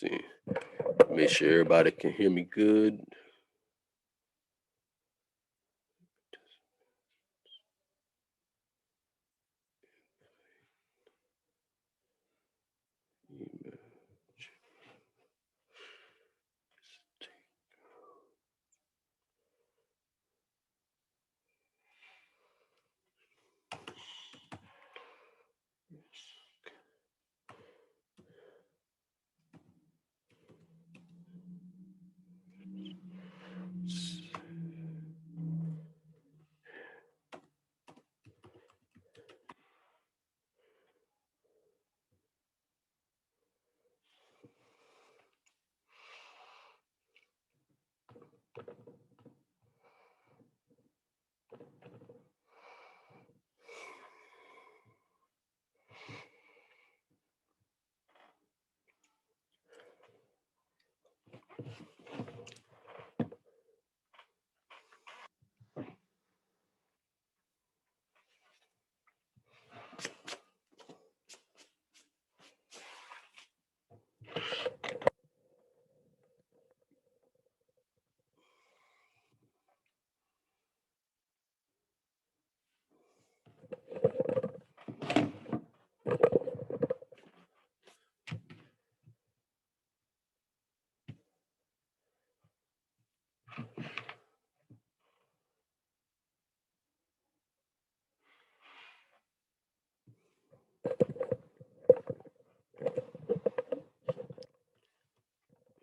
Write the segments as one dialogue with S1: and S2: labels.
S1: see. Make sure everybody can hear me good.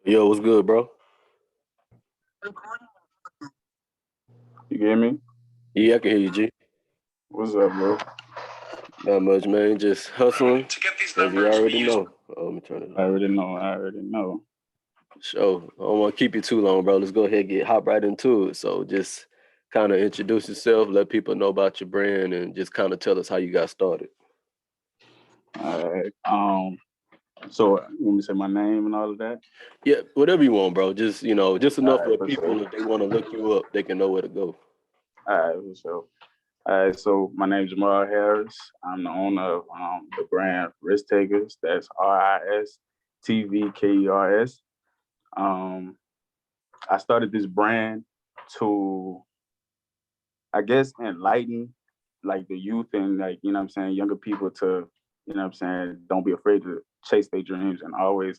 S1: Yo, what's good, bro?
S2: You get me?
S1: Yeah, I can hear you, G.
S2: What's up, bro?
S1: Not much, man. Just hustling, as you already know. Oh, let me turn it
S2: I
S1: on.
S2: already know. I already know.
S1: So I don't want to keep you too long, bro. Let's go ahead and hop right into it. So just kind of introduce yourself, let people know about your brand, and just kind of tell us how you got started.
S2: All right. So you want me to say my name and all of that?
S1: Yeah, whatever you want, bro. Just just
S2: All
S1: enough
S2: right,
S1: for
S2: for
S1: people
S2: sure.
S1: if they want to look you up, they can know where to go.
S2: All right, for sure. All right. So my name's Jamal Harris. I'm the owner of the brand Risk Takers. That's RISTVKERS. Um, I started this brand to, I guess, enlighten like the youth and like what I'm saying, younger people to what I'm saying, don't be afraid to chase their dreams and always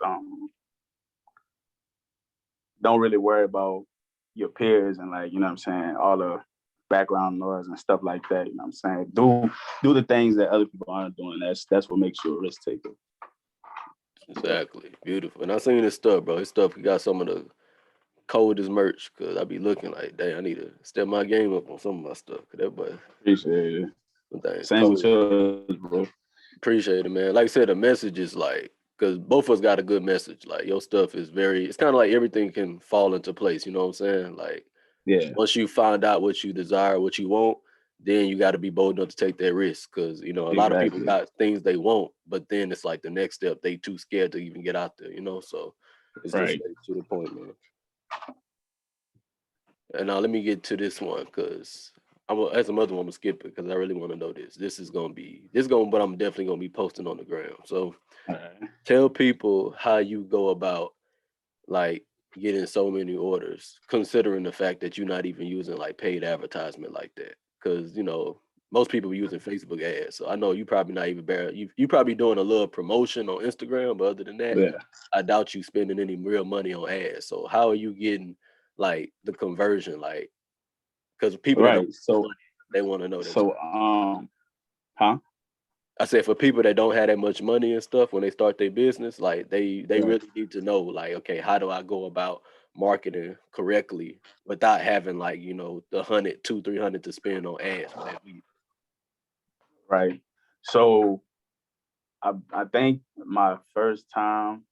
S2: don't really worry about your peers and like, what I'm saying, all the background noise and stuff like that. I'm saying? Do the things that other people aren't doing. That's what makes you a risk taker.
S1: Exactly, beautiful. And I seen this stuff, bro. This stuff, you got some of the coldest merch, cause I be looking like, dang, I need to step my game up on some of my stuff. Cause that boy,
S2: Appreciate it.
S1: some things
S2: Same with
S1: cold.
S2: yours, bro.
S1: Appreciate it, man. Like I said, the message is like, cause both of us got a good message. Like your stuff is very, it's kind of like everything can fall into place. You know what I'm saying? Like
S2: Yeah.
S1: once you find out what you desire, what you want, then you got to be bold enough to take that risk. Cause a lot of people
S2: Exactly.
S1: got things they want, but then it's like the next step, they too scared to even get out there. So it's just
S2: Right.
S1: straight to the point, man. And now let me get to this one because as a mother, I'm gonna skip it because I really want to know this. But I'm definitely gonna be posting on the ground. So
S2: All right.
S1: tell people how you go about like getting so many orders, considering the fact that you're not even using like paid advertisement like that. Because most people are using Facebook ads. So I know you probably not even you probably doing a little promotion on Instagram, but other than that,
S2: Yeah.
S1: I doubt you spending any real money on ads. So how are you getting like the conversion? Like, because people that don't
S2: Right.
S1: have money, they want to know that.
S2: So huh?
S1: I said for people that don't have that much money and stuff when they start their business, like they
S2: Right.
S1: really need to know, like, okay, how do I go about marketing correctly without having like the 100, 200, 300 to spend on ads for that week.
S2: Right. So I think my first time,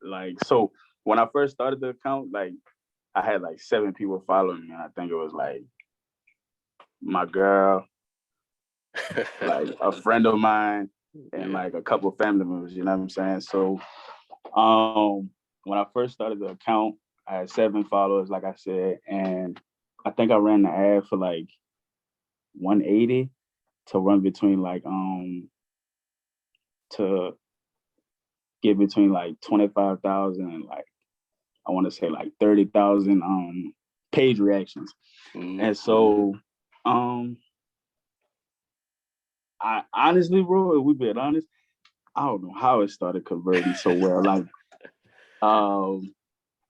S2: like, so when I first started the account, like I had like 7 people following me. And I think it was like my girl, like a friend of mine, and
S1: Yeah.
S2: like a couple of family members, you know what I'm saying? So when I first started the account, I had 7 followers, like I said, and I think I ran the ad for like 180 to run between like to get between like 25,000 and like I want to say like 30,000 page reactions.
S1: Mhm.
S2: And so um I honestly, bro, if we being honest, I don't know how it started converting so well. Like um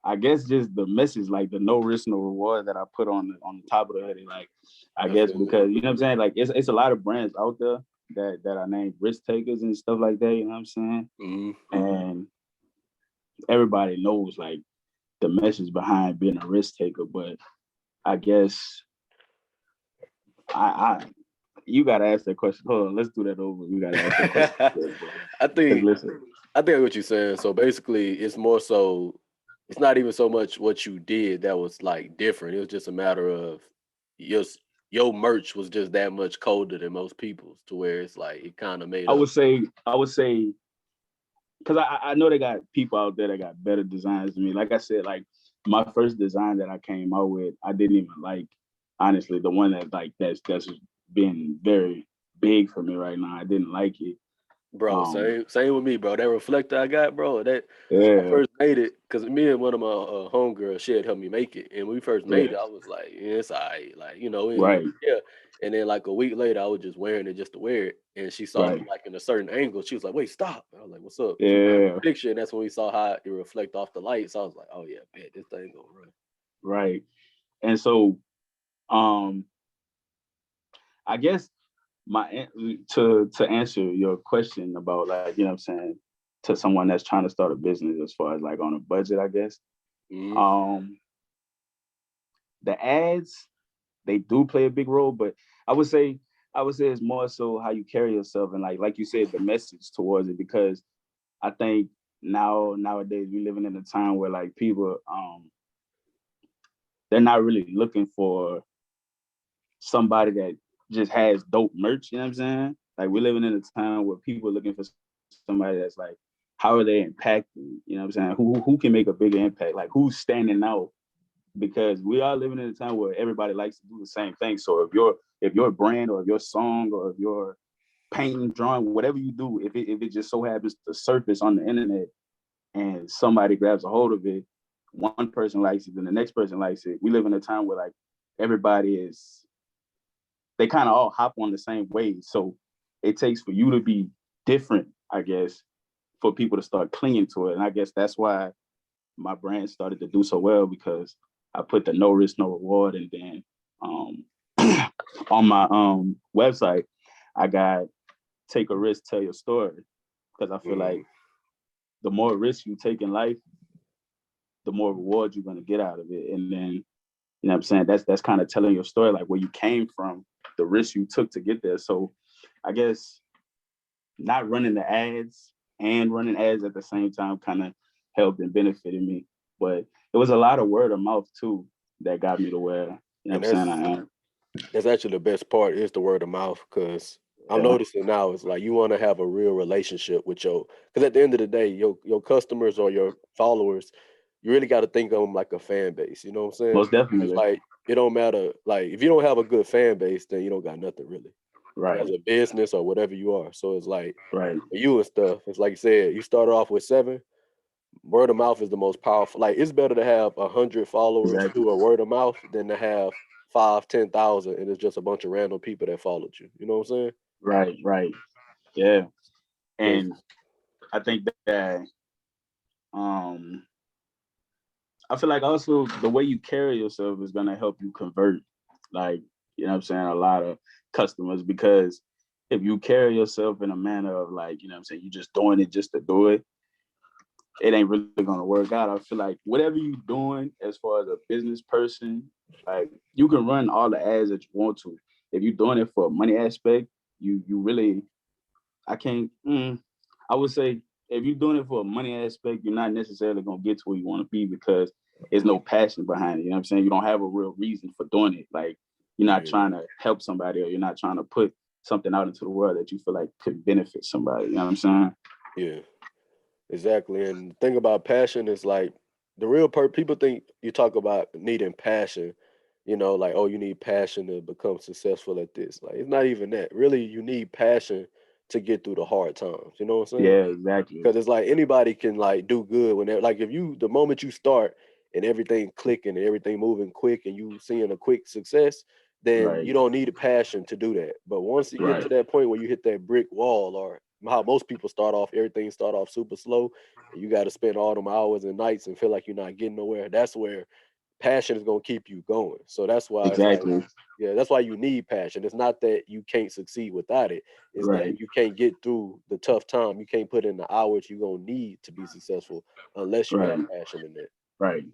S2: I guess just the message, like the no risk, no reward that I put on the top of the hoodie. Like, I
S1: I
S2: guess
S1: feel it.
S2: because you know what I'm saying. Like, it's a lot of brands out there that are named risk takers and stuff like that. You know what I'm saying?
S1: Mhm.
S2: And everybody knows like the message behind being a risk taker. But I guess I you gotta ask that question. Hold on, let's do that over. You gotta ask that question.
S1: I
S2: Because
S1: think
S2: listen,
S1: I think what you're saying. So basically, it's more so. It's not even so much what you did that was like different. It was just a matter of your your merch was just that much colder than most people's, to where it's like it kind of made
S2: I
S1: up.
S2: would say because I know they got people out there that got better designs than me. Like I said, like my first design that I came out with, I didn't even like. Honestly, the one that like that's been very big for me right now. I didn't like it.
S1: Bro,
S2: Um,
S1: same with me, bro. That reflector I got, bro. That when I
S2: yeah,
S1: first made it, because me and one of my homegirls, she had helped me make it, and when we first made
S2: yeah,
S1: it, I was like, yeah, it's alright, like
S2: right,
S1: yeah. And then like a week later, I was just wearing it just to wear it, and she saw me
S2: right,
S1: like in a certain angle. She was like, "Wait, stop!" I was like, "What's up?" She took
S2: yeah,
S1: a picture, and that's when we saw how it reflect off the lights. I was like, "Oh yeah, bet this thing gonna run."
S2: right. And so, um, I guess to answer your question about like you know what I'm saying to someone that's trying to start a business as far as like on a budget, I guess.
S1: Hmm.
S2: Um, the ads they do play a big role, but I would say I would say it's more so how you carry yourself and like you said, the message towards it. Because I think nowadays we living in a time where like people they're not really looking for somebody that just has dope merch. You know what I'm saying? Like we're living in a time where people are looking for somebody that's like, how are they impacting? You know what I'm saying? Who can make a bigger impact? Like who's standing out? Because we are living in a time where everybody likes to do the same thing. So if your brand or if your song or if your painting, drawing, whatever you do, if it just so happens to surface on the internet and somebody grabs a hold of it, one person likes it, then the next person likes it. We live in a time where like everybody is they kind of all hop on the same wave. So it takes for you to be different, I guess, for people to start clinging to it. And I guess that's why my brand started to do so well because I put the no risk, no reward, and then um, on my website, I got take a risk, tell your story, because I feel
S1: Mm.
S2: like the more risk you take in life, the more reward you're gonna get out of it. And then you know what I'm saying that's kind of telling your story, like where you came from, the risk you took to get there. So I guess not running the ads and running ads at the same time kind of helped and benefited me. But it was a lot of word of mouth too that got me to where, you know what
S1: And
S2: I'm saying, I am.
S1: that's actually the best part is the word of mouth, because I'm
S2: Yeah,
S1: noticing now it's like you want to have a real relationship with your, because at the end of the day, your customers or your followers, you really got to think of them like a fan base. You know what I'm saying?
S2: most
S1: It's
S2: definitely.
S1: like it don't matter. Like if you don't have a good fan base, then you don't got nothing really
S2: Right,
S1: as a business or whatever you are. So it's like
S2: right.
S1: for you and stuff. It's like you said, you started off with 7. Word of mouth is the most powerful. Like it's better to have 100 followers
S2: Exactly.
S1: through a word of mouth than to have 5, 10,000, and it's just a bunch of random people that followed you. You know what I'm saying?
S2: Right, right. Yeah.
S1: Because
S2: And I think that um I feel like also the way you carry yourself is gonna help you convert, like, you know what I'm saying, a lot of customers. Because if you carry yourself in a manner of like, you know what I'm saying, you just doing it just to do it, it ain't really gonna work out. I feel like whatever you're doing as far as a business person, like you can run all the ads that you want to. If you're doing it for a money aspect, you really I can't. I would say if you're doing it for a money aspect, you're not necessarily gonna get to where you want to be because there's no passion behind it. You know what I'm saying? You don't have a real reason for doing it. Like you're not
S1: yeah,
S2: trying to help somebody or you're not trying to put something out into the world that you feel like could benefit somebody. You know what I'm saying?
S1: yeah, exactly. And the thing about passion is like the real people think you talk about needing passion. Like, oh, you need passion to become successful at this. Like, it's not even that. Really, you need passion to get through the hard times. You know what I'm saying?
S2: Yeah, exactly.
S1: Because it's like anybody can like do good when they're like, if you the moment you start and everything clicking and everything moving quick and you seeing a quick success, then
S2: Right.
S1: you don't need a passion to do that. But once you get
S2: Right.
S1: to that point where you hit that brick wall, or how most people start off, everything start off super slow, and you got to spend all them hours and nights and feel like you're not getting nowhere. That's where passion is gonna keep you going. So that's why it's like,
S2: Exactly.
S1: yeah, that's why you need passion. It's not that you can't succeed without it. It's that
S2: Right.
S1: you can't get through the tough time. You can't put in the hours you're gonna need to be successful unless you have
S2: Right.
S1: passion in it.
S2: Right.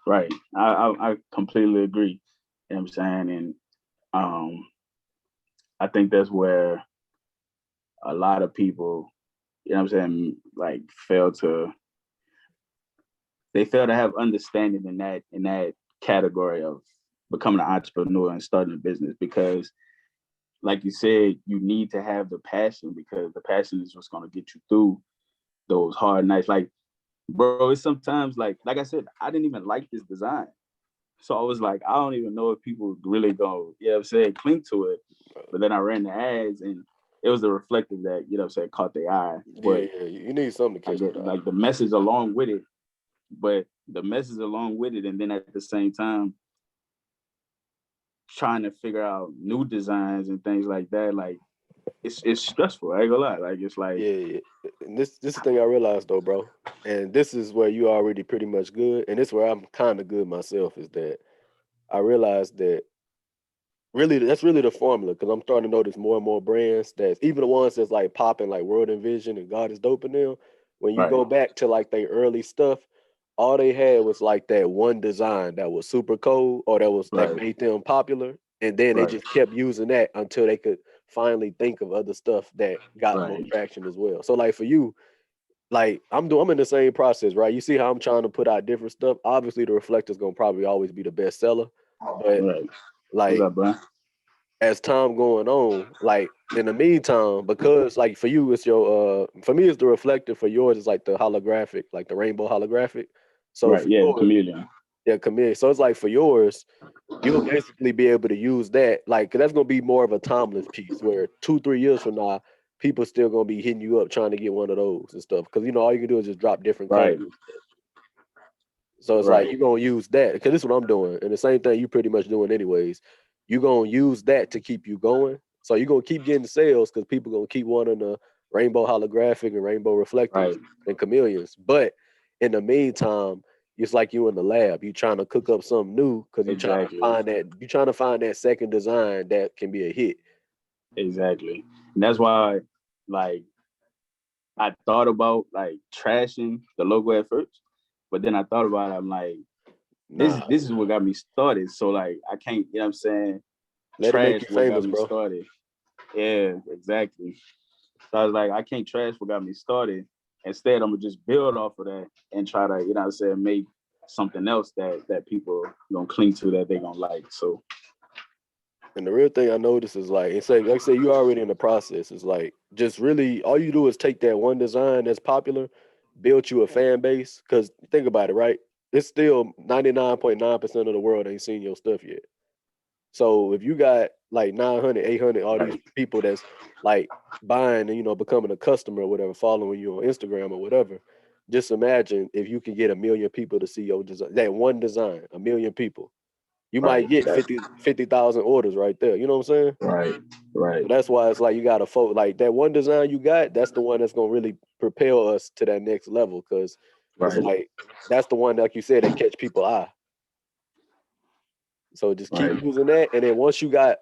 S2: Right. I completely agree. You know what I'm saying? And um I think that's where a lot of people, you know what I'm saying, like they fail to have understanding in that category of becoming an entrepreneur and starting a business, because like you said, you need to have the passion, because the passion is what's going to get you through those hard nights. Like, bro, it's sometimes like I said, I didn't even like this design. So I was like, I don't even know if people really go, you know what I'm saying, cling to it. But then I ran the ads and it was the reflective that, you know what I'm saying, caught their eye.
S1: Yeah,
S2: But
S1: yeah. You need something to
S2: I
S1: catch
S2: get
S1: that eye.
S2: like the message along with it, but the message along with it, and then at the same time, trying to figure out new designs and things like that, like it's stressful. I ain't gonna lie. Like it's like
S1: Yeah, yeah. And this is the thing I realized though, bro. And this is where you already pretty much good. And this is where I'm kind of good myself, is that I realized that really that's really the formula, because I'm starting to notice more and more brands that's even the ones that's like popping like World Envision and God is Dope in them. When you
S2: right,
S1: go back to like their early stuff, all they had was like that one design that was super cold or that
S2: right,
S1: made them popular. And then they
S2: right,
S1: just kept using that until they could finally think of other stuff that got more
S2: right.
S1: traction as well. So like for you, like I'm in the same process, right? You see how I'm trying to put out different stuff. Obviously the reflector's gonna probably always be the best seller. But
S2: Right. What's
S1: like
S2: up, bro?
S1: as time going on, like in the meantime, because like for you, it's your for me it's the reflector. For yours, it's like the holographic, like the rainbow holographic. So
S2: Right.
S1: for
S2: Yeah, the
S1: yours,
S2: chameleon.
S1: yeah, chameleon. So it's like for yours, you'll basically be able to use that, like, 'cause that's gonna be more of a timeless piece where 2, 3 years from now, people still gonna be hitting you up trying to get one of those and stuff. Cause all you can do is just drop different colors.
S2: Right.
S1: So it's like
S2: Right.
S1: you're gonna use that, because this is what I'm doing, and the same thing you pretty much doing anyways. You're gonna use that to keep you going. So you're gonna keep getting sales because people gonna keep wanting the rainbow holographic and rainbow reflectors
S2: Right.
S1: and chameleons. But in the meantime, it's like you in the lab. You trying to cook up something new because
S2: Exactly.
S1: you trying to find that second design that can be a hit.
S2: Exactly. And that's why, like, I thought about like trashing the logo at first, but then I thought about it. I'm like,
S1: Nah,
S2: this is what got me started. So like, I can't, you know what I'm saying,
S1: let it make
S2: trash
S1: you
S2: what got
S1: famous,
S2: me
S1: bro.
S2: started. Yeah, exactly. So I was like, I can't trash what got me started. Instead, I'm gonna just build off of that and try to, you know what I'm saying, make something else that people gonna cling to, that they gonna like. So
S1: And the real thing I notice is like, it's like I say, you already in the process. It's like just really all you do is take that one design that's popular, build you a fan base. Because think about it, right? It's still 99.9% of the world ain't seen your stuff yet. So if you got like 900, 800, all these
S2: right,
S1: people that's like buying and becoming a customer or whatever, following you on Instagram or whatever, just imagine if you can get 1 million people to see your design, that one design, 1 million people. You might
S2: right,
S1: get 50,000 orders right there. You know what I'm saying?
S2: right,
S1: So
S2: right,
S1: that's why it's like you got to focus. Like that one design you got, that's the one that's gonna really propel us to that next level. Because it's
S2: right,
S1: like that's the one, like you said, that catch people eye. So just keep
S2: right.
S1: using that, and then once you got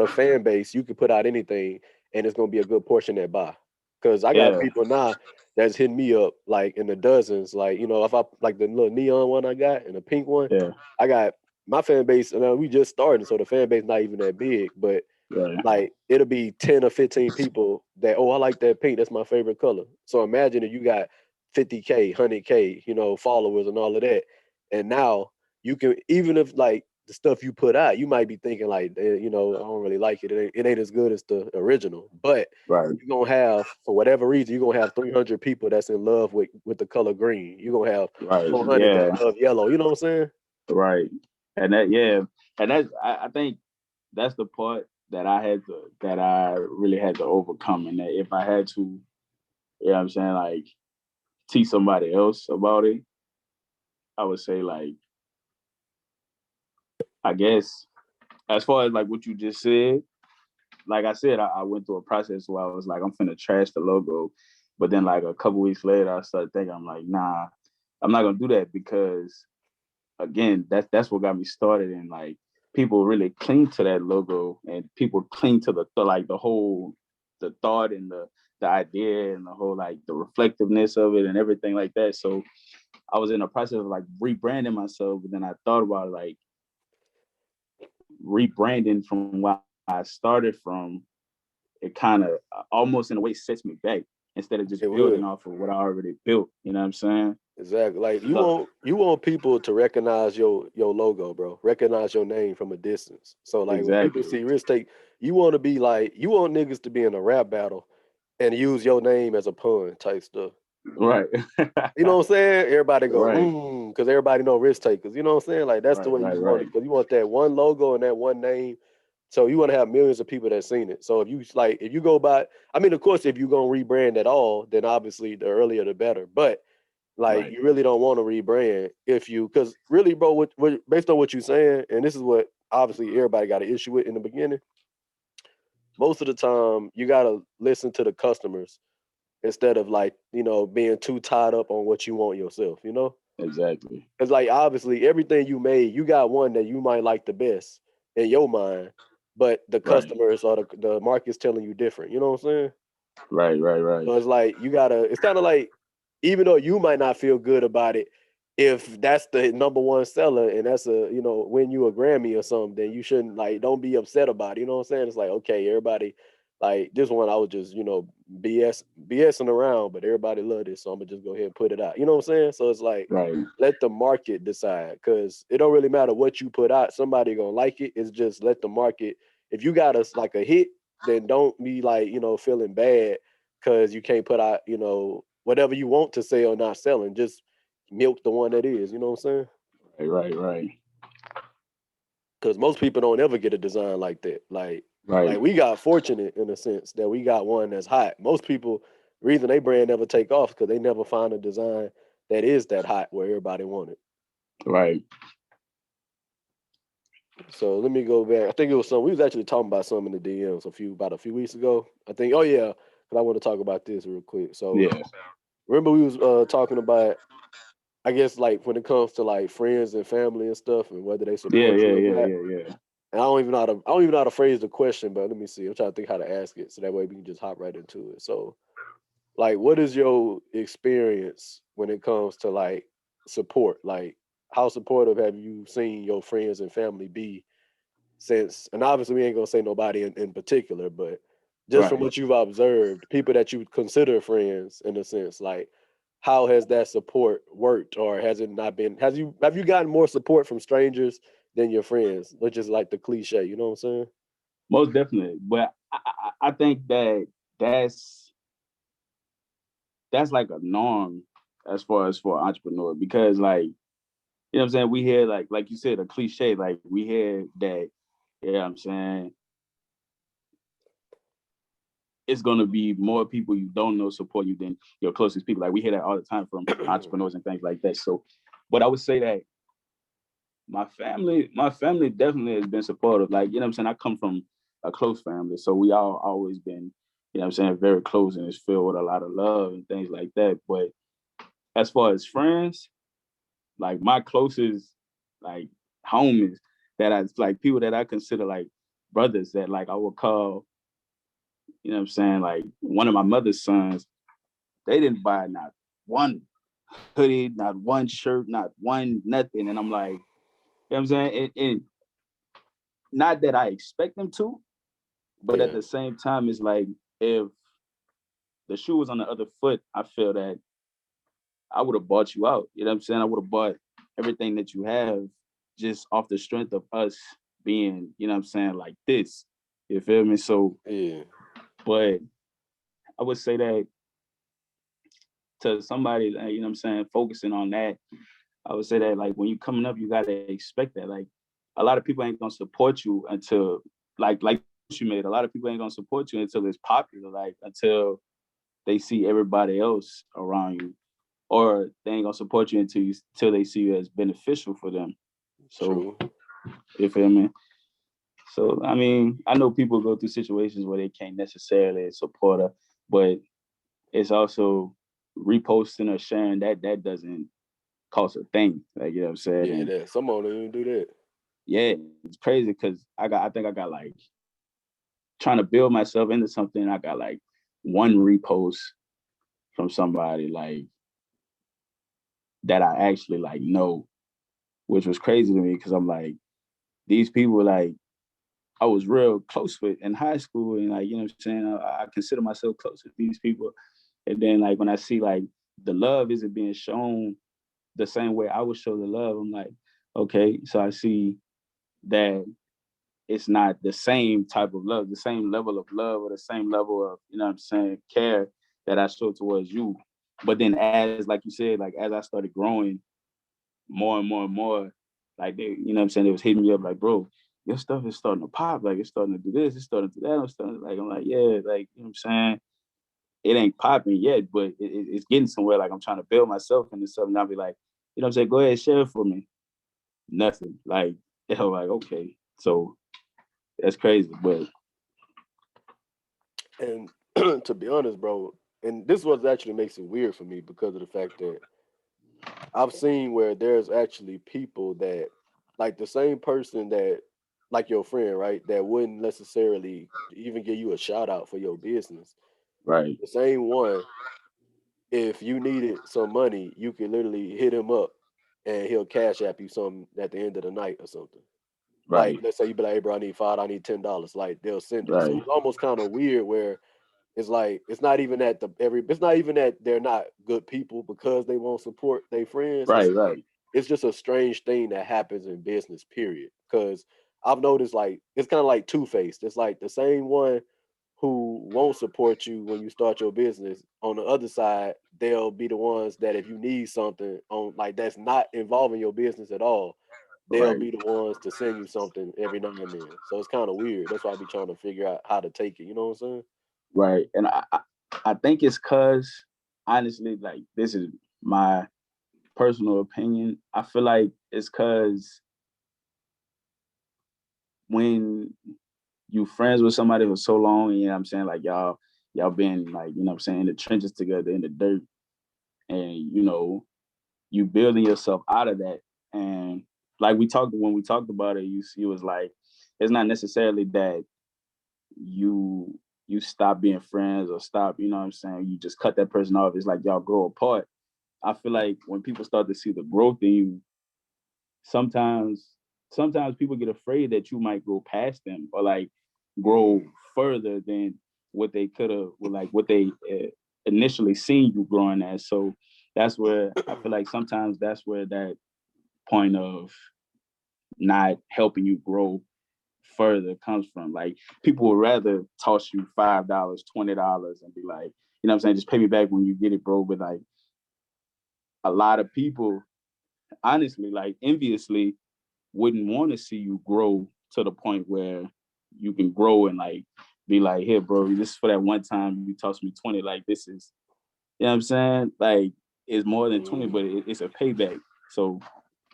S1: a fan base, you can put out anything, and it's gonna be a good portion that buy. Because I got
S2: Yeah,
S1: people now that's hitting me up like in the dozens. Like if I like the little neon one I got and the pink one,
S2: yeah,
S1: I got my fan base. And we just starting, so the fan base not even that big, but
S2: right,
S1: like it'll be 10 or 15 people that, oh, I like that pink, that's my favorite color. So imagine if you got 50K, 100K, followers and all of that, and now you can, even if like the stuff you put out, you might be thinking like, I don't really like it. It ain't as good as the original, but
S2: right,
S1: you're gonna have, for whatever reason, you're gonna have 300 people that's in love with the color green. You're gonna have
S2: right.
S1: 400 that
S2: Yeah,
S1: love yellow. You know what I'm saying?
S2: right. And that, yeah, and I think that's the part that I really had to overcome, and that if I had to, you know what I'm saying, like teach somebody else about it, I would say like, I guess as far as like what you just said, like I said, I went through a process where I was like, I'm finna trash the logo. But then like a couple weeks later, I started thinking, I'm like, nah, I'm not gonna do that, because again, that's what got me started. And like people really cling to that logo, and people cling to like the whole, the thought and the idea and the whole like the reflectiveness of it and everything like that. So I was in a process of like rebranding myself, but then I thought about like rebranding from where I started from. It kind of almost in a way sets me back instead of just
S1: It
S2: building
S1: would.
S2: off of what I already built. You know what I'm saying?
S1: Exactly. Like
S2: So
S1: you want people to recognize your logo, bro. Recognize your name from a distance. So like when people
S2: exactly.
S1: see Risk Take, you want to be like you want niggas to be in a rap battle and use your name as a pun type stuff.
S2: Right.
S1: You know what I'm saying? Everybody go,
S2: Right.
S1: because everybody know Risk Takers. You know what I'm saying? Like that's the
S2: Right.
S1: way you
S2: Right.
S1: want it,
S2: Right.
S1: because you want that one logo and that one name. So you want to have millions of people that seen it. So if you go by, I mean, of course, if you're gonna rebrand at all, then obviously the earlier the better. But like
S2: Right.
S1: you really don't want to rebrand because really, bro, what based on what you're saying, and this is what obviously everybody got an issue with in the beginning. Most of the time, you gotta listen to the customers instead of like being too tied up on what you want yourself.
S2: Exactly.
S1: It's like obviously everything you made, you got one that you might like the best in your mind, but the
S2: Right.
S1: customers or the market's telling you different. You know what I'm saying?
S2: Right. Right. Right.
S1: So it's like you gotta. It's kind of like even though you might not feel good about it, if that's the number one seller and that's win you a Grammy or something, then you shouldn't like don't be upset about it. You know what I'm saying? It's like okay, everybody like this one I was just BSing around, but everybody loved it, so I'm gonna just go ahead and put it out. You know what I'm saying? So it's like
S2: Right.
S1: let the market decide because it don't really matter what you put out. Somebody gonna like it. It's just let the market. If you got us like a hit, then don't be like feeling bad because you can't put out whatever you want to sell not selling. Just milk the one that is. You know what I'm saying?
S2: Right. Right. Right.
S1: Because most people don't ever get a design like that. Like
S2: Right.
S1: we got fortunate in a sense that we got one that's hot. Most people reason they brand never take off because they never find a design that is that hot where everybody want it.
S2: Right.
S1: So let me go back. I think it was some. We was actually talking about some in the DMs about a few weeks ago. I think. Oh yeah, because I want to talk about this real quick. So
S2: Yeah.
S1: remember we was talking about. I guess like when it comes to like friends and family and stuff, and whether they
S2: Yeah.
S1: support
S2: Yeah.
S1: you or
S2: Yeah.
S1: not.
S2: Yeah. Yeah.
S1: And I don't even know how to phrase the question, but let me see. I'm trying to think how to ask it so that way we can just hop right into it. So like what is your experience when it comes to like support? Like how supportive have you seen your friends and family be since, and obviously we ain't gonna say nobody in particular, but just from
S2: Right.
S1: what you've observed, people that you consider friends in a sense, like how has that support worked, or has it not been? Have you gotten more support from strangers than your friends, which is like the cliche, you know what I'm saying?
S2: Most definitely. But I think that that's that's like a norm as far as for entrepreneur, because like, you know what I'm saying, we hear like you said, a cliche, like we hear that, you know what I'm saying, it's gonna be more people you don't know support you than your closest people. Like we hear that all the time from entrepreneurs and things like that. So, but I would say that my family definitely has been supportive. Like, you know what I'm saying, I come from a close family, so we all always been, you know what I'm saying, very close, and it's filled with a lot of love and things like that. But as far as friends, like my closest like homies that I like, people that I consider like brothers, that like I would call, you know what I'm saying, like one of my mother's sons, they didn't buy not one hoodie, not one shirt, not one nothing. And I'm like, you know what I'm saying? And not that I expect them to, but at
S1: Yeah,
S2: the same time, it's like if the shoe was on the other foot, I feel that I would have bought you out. You know what I'm saying? I would have bought everything that you have just off the strength of us being, you know what I'm saying, like this. You feel me? So,
S1: yeah,
S2: but I would say that to somebody, you know what I'm saying, focusing on that, I would say that like when you coming up, you gotta expect that. Like a lot of people ain't gonna support you until like you made. A lot of people ain't gonna support you until it's popular, like until they see everybody else around you, or they ain't gonna support you until they see you as beneficial for them. So
S1: True.
S2: you feel me? So I mean, I know people go through situations where they can't necessarily support her, but it's also reposting or sharing that doesn't cost a thing. Like you know what I'm saying?
S1: Yeah,
S2: And
S1: that some don't even do that.
S2: yeah, it's crazy because I think I got like trying to build myself into something. I got like one repost from somebody like that I actually like know, which was crazy to me because I'm like, these people like I was real close with in high school, and like you know what I'm saying, I consider myself close with these people. And then like when I see like the love isn't being shown the same way I would show the love, I'm like, okay, so I see that it's not the same type of love, the same level of love, or the same level of, you know what I'm saying, care that I show towards you. But then as like you said, like as I started growing more and more and more, like they, you know what I'm saying, it was hitting me up like, bro, your stuff is starting to pop, like it's starting to do this, it's starting to do that. I'm like, yeah, like, you know what I'm saying? It ain't popping yet, but it's getting somewhere. Like I'm trying to build myself into something. I'll be like, you know what I'm saying, go ahead, share it for me. Nothing. Like, you know, like, okay. So that's crazy. But
S1: And to be honest, bro, and this was actually makes it weird for me because of the fact that I've seen where there's actually people that like the same person that like your friend, right, that wouldn't necessarily even give you a shout out for your business.
S2: right,
S1: The same one, if you needed some money, you can literally hit him up and he'll cash app you something at the end of the night or something. Like,
S2: right,
S1: let's say you be like, hey, bro, I need five, I need $10. Like, they'll send it. So
S2: right,
S1: it's almost kind of weird where it's like it's not even that it's not even that they're not good people because they won't support their friends. It's
S2: right,
S1: like
S2: right,
S1: it's just a strange thing that happens in business, period. Because I've noticed like it's kind of like two-faced. It's like the same one who won't support you when you start your business. On the other side, they'll be the ones that if you need something on like that's not involving your business at all, they'll
S2: right,
S1: be the ones to send you something every now and then. So it's kind of weird. That's why I be trying to figure out how to take it. You know what I'm saying?
S2: right. And I think it's cause honestly, like this is my personal opinion. I feel like it's cause when you friends with somebody for so long, you know what I'm saying, like y'all been like, you know what I'm saying, in the trenches together in the dirt, and you know, you building yourself out of that. And like when we talked about it, you see, it was like it's not necessarily that you stop being friends or stop, you know what I'm saying, you just cut that person off. It's like y'all grow apart. I feel like when people start to see the growth in you, sometimes sometimes people get afraid that you might go past them or like grow
S1: Mm.
S2: further than what they could have, like what they initially seen you growing as. So that's where I feel like sometimes that's where that point of not helping you grow further comes from. Like people would rather toss you $5, $20 and be like, you know what I'm saying, just pay me back when you get it, bro. But like a lot of people, honestly, like enviously, wouldn't want to see you grow to the point where you can grow and like be like, here, bro, this is for that one time you tossed me 20. Like this is, you know what I'm saying? Like it's more than 20,
S1: Mm.
S2: but it's a payback. So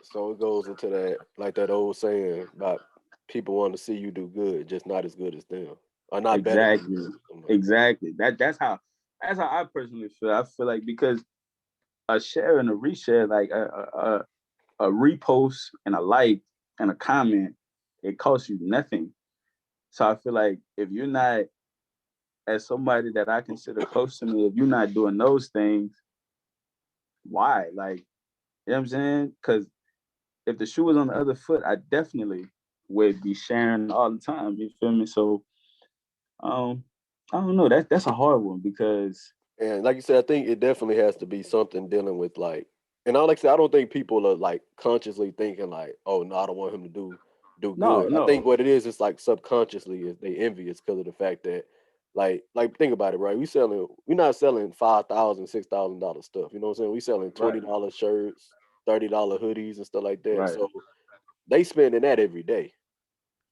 S1: So it goes into that, like that old saying about people want to see you do good, just not as good as them, or not better than
S2: exactly,
S1: them. Something like that.
S2: exactly. That's how I personally feel. I feel like because a share and a reshare, like a repost and a like and a comment, it costs you nothing. So I feel like if you're not, as somebody that I consider close to me, if you're not doing those things, why? Like, you know what I'm saying? Because if the shoe was on the other foot, I definitely would be sharing all the time. You feel me? So um, I don't know. That's a hard one because
S1: And like you said, I think it definitely has to be something dealing with like, and I like I said, I don't think people are like consciously thinking like, oh no, I don't want him to do
S2: no,
S1: good. I think
S2: no,
S1: what it is like subconsciously is they envious because of the fact that like think about it, right? We're not selling $5,000, $6,000 stuff. You know what I'm saying? We selling
S2: right,
S1: $20 shirts, $30 hoodies and stuff like that.
S2: right,
S1: So they spending that every day.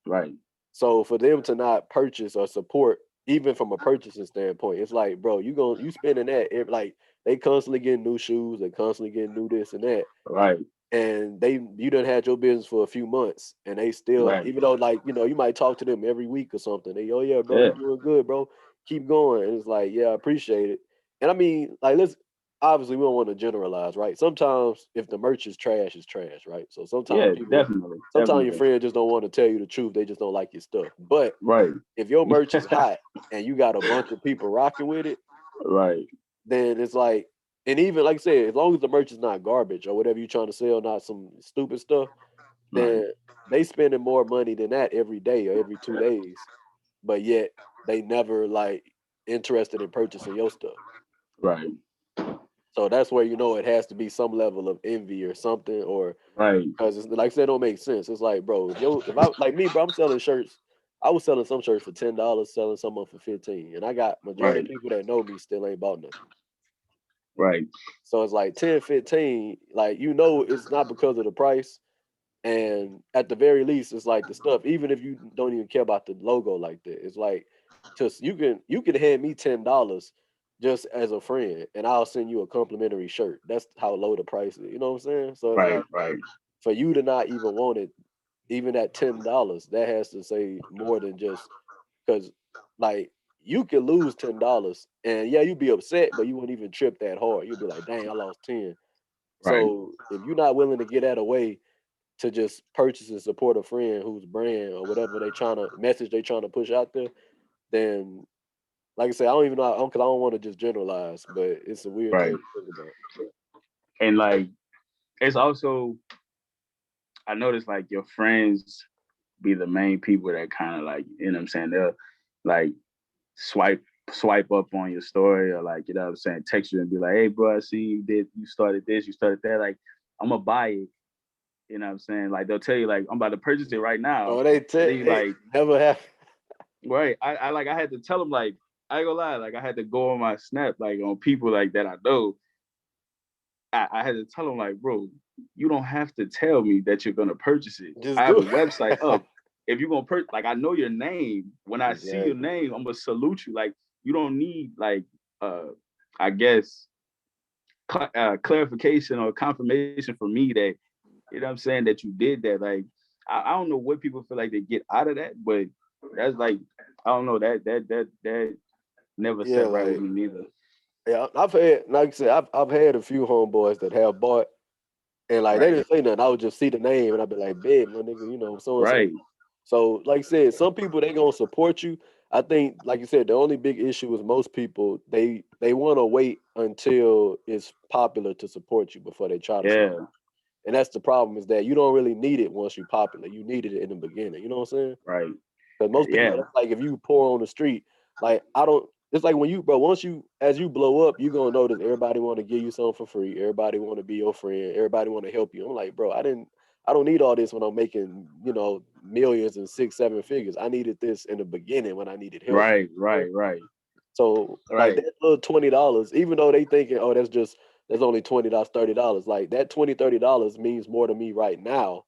S2: right,
S1: So for them to not purchase or support, even from a purchasing standpoint, it's like, bro, you spending that like they constantly getting new shoes, they constantly getting new this and that,
S2: Right,
S1: and you done had your business for a few months, and they still,
S2: right.
S1: even though like you might talk to them every week or something, they oh yeah, bro,
S2: Yeah,
S1: you doing good, bro, keep going. And it's like, yeah, I appreciate it. And I mean, like, let's obviously we don't want to generalize, right? Sometimes if the merch is trash, it's trash, right? So sometimes
S2: yeah, definitely,
S1: sometimes your
S2: definitely.
S1: friends just don't want to tell you the truth, they just don't like your stuff. But
S2: Right,
S1: if your merch is hot and you got a bunch of people rocking with it,
S2: right,
S1: then it's like, and even like I said, as long as the merch is not garbage or whatever you're trying to sell, not some stupid stuff,
S2: right,
S1: then they spending more money than that every day or every 2 days, but yet they never like interested in purchasing your stuff.
S2: right,
S1: So that's where it has to be some level of envy or something, or
S2: right,
S1: because it's like I said, it don't make sense. It's like, bro, if I like me, bro, I'm selling shirts. I was selling some shirts for $10, selling some of them for 15, and I got majority of
S2: right,
S1: people that know me still ain't bought nothing.
S2: right,
S1: So it's like 10, 15, like it's not because of the price. And at the very least, it's like the stuff, even if you don't even care about the logo like that, it's like just you can hand me $10 just as a friend and I'll send you a complimentary shirt. That's how low the price is. You know what I'm saying? So it's
S2: right,
S1: like
S2: right,
S1: for you to not even want it, even at $10, that has to say more than just because like you could lose $10 and yeah, you'd be upset, but you wouldn't even trip that hard. You'd be like, dang, I lost 10.
S2: right.
S1: So if you're not willing to get that away to just purchase and support a friend whose brand or whatever they trying to push out there, then like I said, I don't even know because I don't want to just generalize, but it's a weird thing
S2: Right.
S1: to think about.
S2: And like it's also I noticed like your friends be the main people that kind of like, you know what I'm saying, they'll like swipe swipe up on your story or like, you know what I'm saying, text you and be like, hey bro, I see you started this, you started that. Like, I'm gonna buy it. You know what I'm saying? Like they'll tell you like I'm about to purchase it right now.
S1: Oh,
S2: And then you
S1: they
S2: like,
S1: never have.
S2: right. I like I had to tell them like I ain't gonna lie, like I had to go on my snap like on people like that I know. I had to tell them like, bro, you don't have to tell me that you're gonna purchase it.
S1: Just
S2: I have a
S1: do
S2: website
S1: it.
S2: up. If you're gonna purchase, like I know your name. When I see your
S1: Exactly.
S2: name, I'm gonna salute you. Like you don't need like I guess clarification or confirmation from me that you know what I'm saying that you did that. Like I don't know what people feel like they get out of that, but that's like I don't know that never
S1: Yeah,
S2: set right with
S1: like
S2: me neither.
S1: yeah, I've had like I said, I've had a few homeboys that have bought and like they
S2: Right,
S1: didn't say nothing. I would just see the name and I'd be like, "Big my nigga, so and so."
S2: right,
S1: So, like I said, some people they gonna support you. I think, like you said, the only big issue is most people they want to wait until it's popular to support you before they try to support.
S2: yeah,
S1: And that's the problem is that you don't really need it once you're popular. You needed it in the beginning. You know what I'm saying?
S2: right,
S1: Because most people,
S2: yeah,
S1: that's like if you pour on the street, like I don't. It's like when bro. Once as you blow up, you gonna notice everybody want to give you something for free. Everybody want to be your friend. Everybody want to help you. I'm like, bro, I don't need all this when I'm making, millions and 6, 7 figures. I needed this in the beginning when I needed help.
S2: right, right, right,
S1: So like
S2: right.
S1: that little $20, even though they thinking, oh, that's only $20, $30. Like that $20, $30 means more to me right now,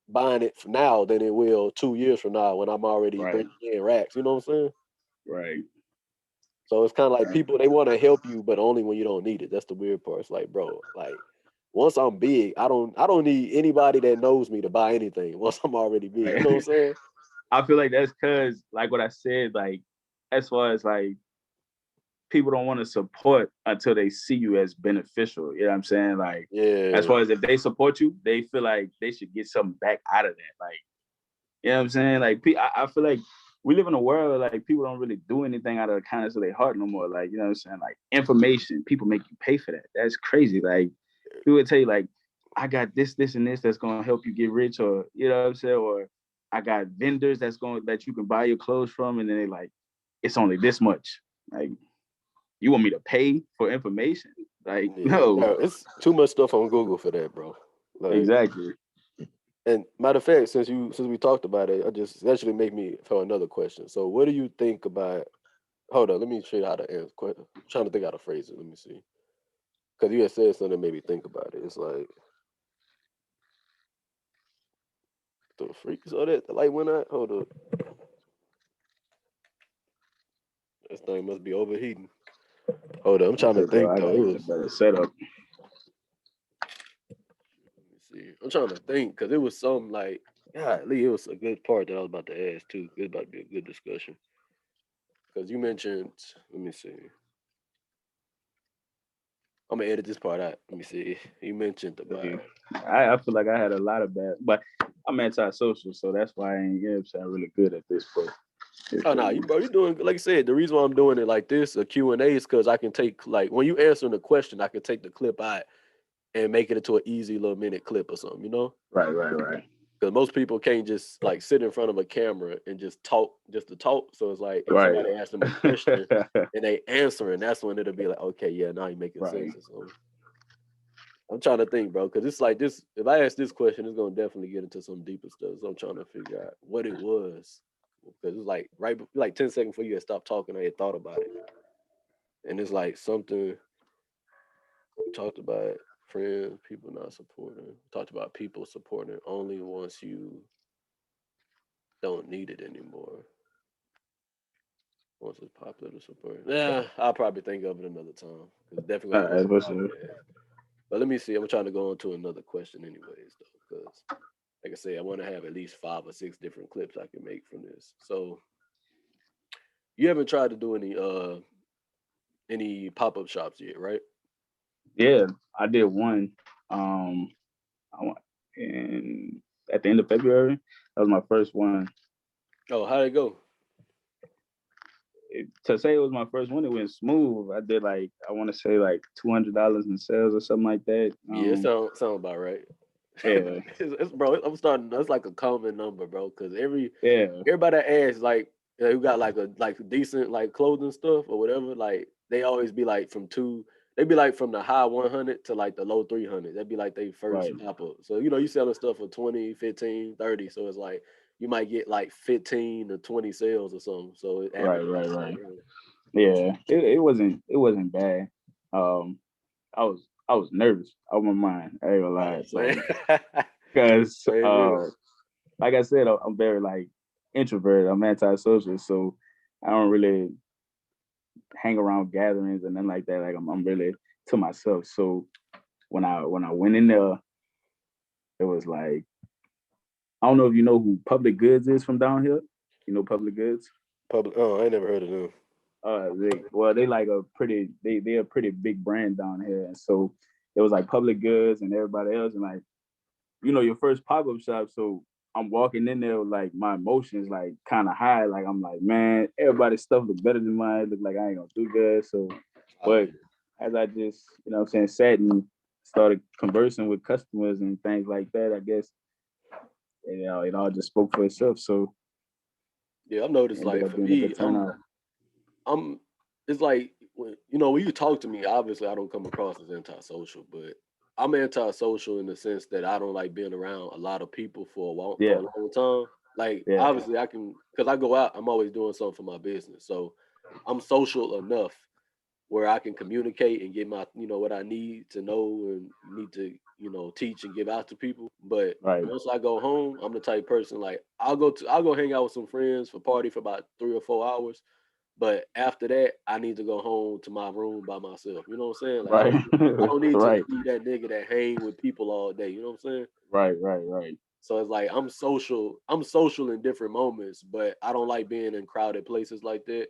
S1: buying it from now than it will 2 years from now when I'm already
S2: Right,
S1: bringing in racks. You know what I'm saying?
S2: right,
S1: So it's kind of like people they want to help you, but only when you don't need it. That's the weird part. It's like, bro, like once I'm big, I don't need anybody that knows me to buy anything. Once I'm already big, you know
S2: right.
S1: what I'm saying?
S2: I feel like that's because, like what I said, like as far as like people don't want to support until they see you as beneficial. You know what I'm saying? Like as
S1: Yeah,
S2: far as if they support you, they feel like they should get something back out of that. Like you know what I'm saying? Like I feel like we live in a world where like people don't really do anything out of the kindness of their heart no more. Like you know what I'm saying? Like information, people make you pay for that. That's crazy. Like people would tell you like, I got this, this, and this that's gonna help you get rich, or you know what I'm saying, or I got vendors that you can buy your clothes from, and then they like, it's only this much. Like, you want me to pay for information? Like,
S1: yeah.
S2: no,
S1: It's too much stuff on Google for that, bro. Like,
S2: exactly.
S1: and matter of fact, since we talked about it, that actually make me for another question. So, what do you think about? Hold on, let me show you how to answer. Trying to think how to phrase it. Let me see. Because you had said something that made me think about it. It's like The freak saw that the light went out. Hold up. This thing must be overheating. Hold up, I'm trying to
S2: Okay, bro,
S1: think
S2: I
S1: though.
S2: gotta
S1: It
S2: get a
S1: was,
S2: better setup.
S1: let me see. I'm trying to think because it was something like, golly, it was a good part that I was about to ask too. It's about to be a good discussion because you mentioned. Let me see. I'm gonna edit this part out. Let me see. You mentioned
S2: See,
S1: about.
S2: I feel like I had a lot of bad, but I'm antisocial, so that's why I ain't, you know what I'm saying, really good at this. But you
S1: Oh
S2: feel
S1: no,
S2: me?
S1: you doing like I said. The reason why I'm doing it like this, a Q and A, is because I can take like when you answering the question, I can take the clip out and make it into an easy little minute clip or something. You know.
S2: Right.
S1: Because most people can't just like sit in front of a camera and just talk just to talk. So it's like if
S2: Right.
S1: somebody asks them a question and they answering, that's when it'll be like, okay, yeah, now you're making
S2: Right.
S1: sense or something. I'm trying to think, bro, because it's like this. If I ask this question, it's gonna definitely get into some deeper stuff. So I'm trying to figure out what it was because it's like like 10 seconds before you had stopped talking, I had thought about it, and it's like something we talked about friends, people not supporting. Talked about people supporting only once you don't need it anymore. Once it's popular to support. Yeah, I'll probably think of it another time. It's definitely
S2: All
S1: gonna go
S2: right,
S1: on the
S2: for sure.
S1: podcast. But let me see. I'm trying to go on to another question anyways, though, because like I say, I want to have at least 5 or 6 different clips I can make from this. So you haven't tried to do any pop-up shops yet, right?
S2: Yeah, I did one. I went in at the end of February. That was my first one.
S1: Oh, how'd it go?
S2: To say it was my first one, it went smooth. I did like I want to say like $200 in sales or something like that.
S1: Yeah, sound about right.
S2: Yeah,
S1: Bro, I'm starting. That's like a common number, bro. Because
S2: yeah,
S1: everybody that asks like who got like a decent like clothing stuff or whatever, like they always be like from two. They be like from the high 100 to like the low 300. That'd be like they first
S2: right,
S1: pop up. So you selling stuff for 20, 15, 30. So it's like you might get like 15 to 20 sales or something. So it
S2: right,
S1: averages
S2: right,
S1: out.
S2: right. Yeah, it wasn't bad. Um, I was nervous out my mind. I ain't gonna lie,
S1: Oh, same.
S2: because
S1: Same here.
S2: like I said, I'm very like introverted. I'm antisocial, so I don't really hang around gatherings and nothing like that. Like I'm really to myself. So when I went in there, it was like I don't know if you know who Public Goods is from down here. You know Public Goods.
S1: Public. Oh, I ain't never heard of them.
S2: They like they're a pretty big brand down here, and so it was like Public Goods and everybody else, and like your first pop up shop. So I'm walking in there with like my emotions like kind of high. Like I'm like, man, everybody's stuff look better than mine. It look like I ain't gonna do good. So,
S1: Oh
S2: but
S1: yeah.
S2: as I just what I'm saying, sat and started conversing with customers and things like that, I guess it all just spoke for itself. So
S1: Yeah, I've
S2: it
S1: noticed
S2: ended
S1: like
S2: up
S1: for
S2: being a
S1: me,
S2: good turnout.
S1: I'm it's like when you talk to me, obviously I don't come across as antisocial, but I'm antisocial in the sense that I don't like being around a lot of people for
S2: Yeah,
S1: a long time. Like
S2: yeah,
S1: obviously I can because I go out, I'm always doing something for my business. So I'm social enough where I can communicate and get my what I need to know and need to teach and give out to people. But
S2: right.
S1: once I go home, I'm the type of person like I'll go hang out with some friends for party for about 3 or 4 hours. But after that, I need to go home to my room by myself. You know what I'm saying? Like
S2: Right,
S1: I don't need to
S2: right,
S1: be that nigga that hang with people all day. You know what I'm saying?
S2: right.
S1: So it's like I'm social. I'm social in different moments, but I don't like being in crowded places like that.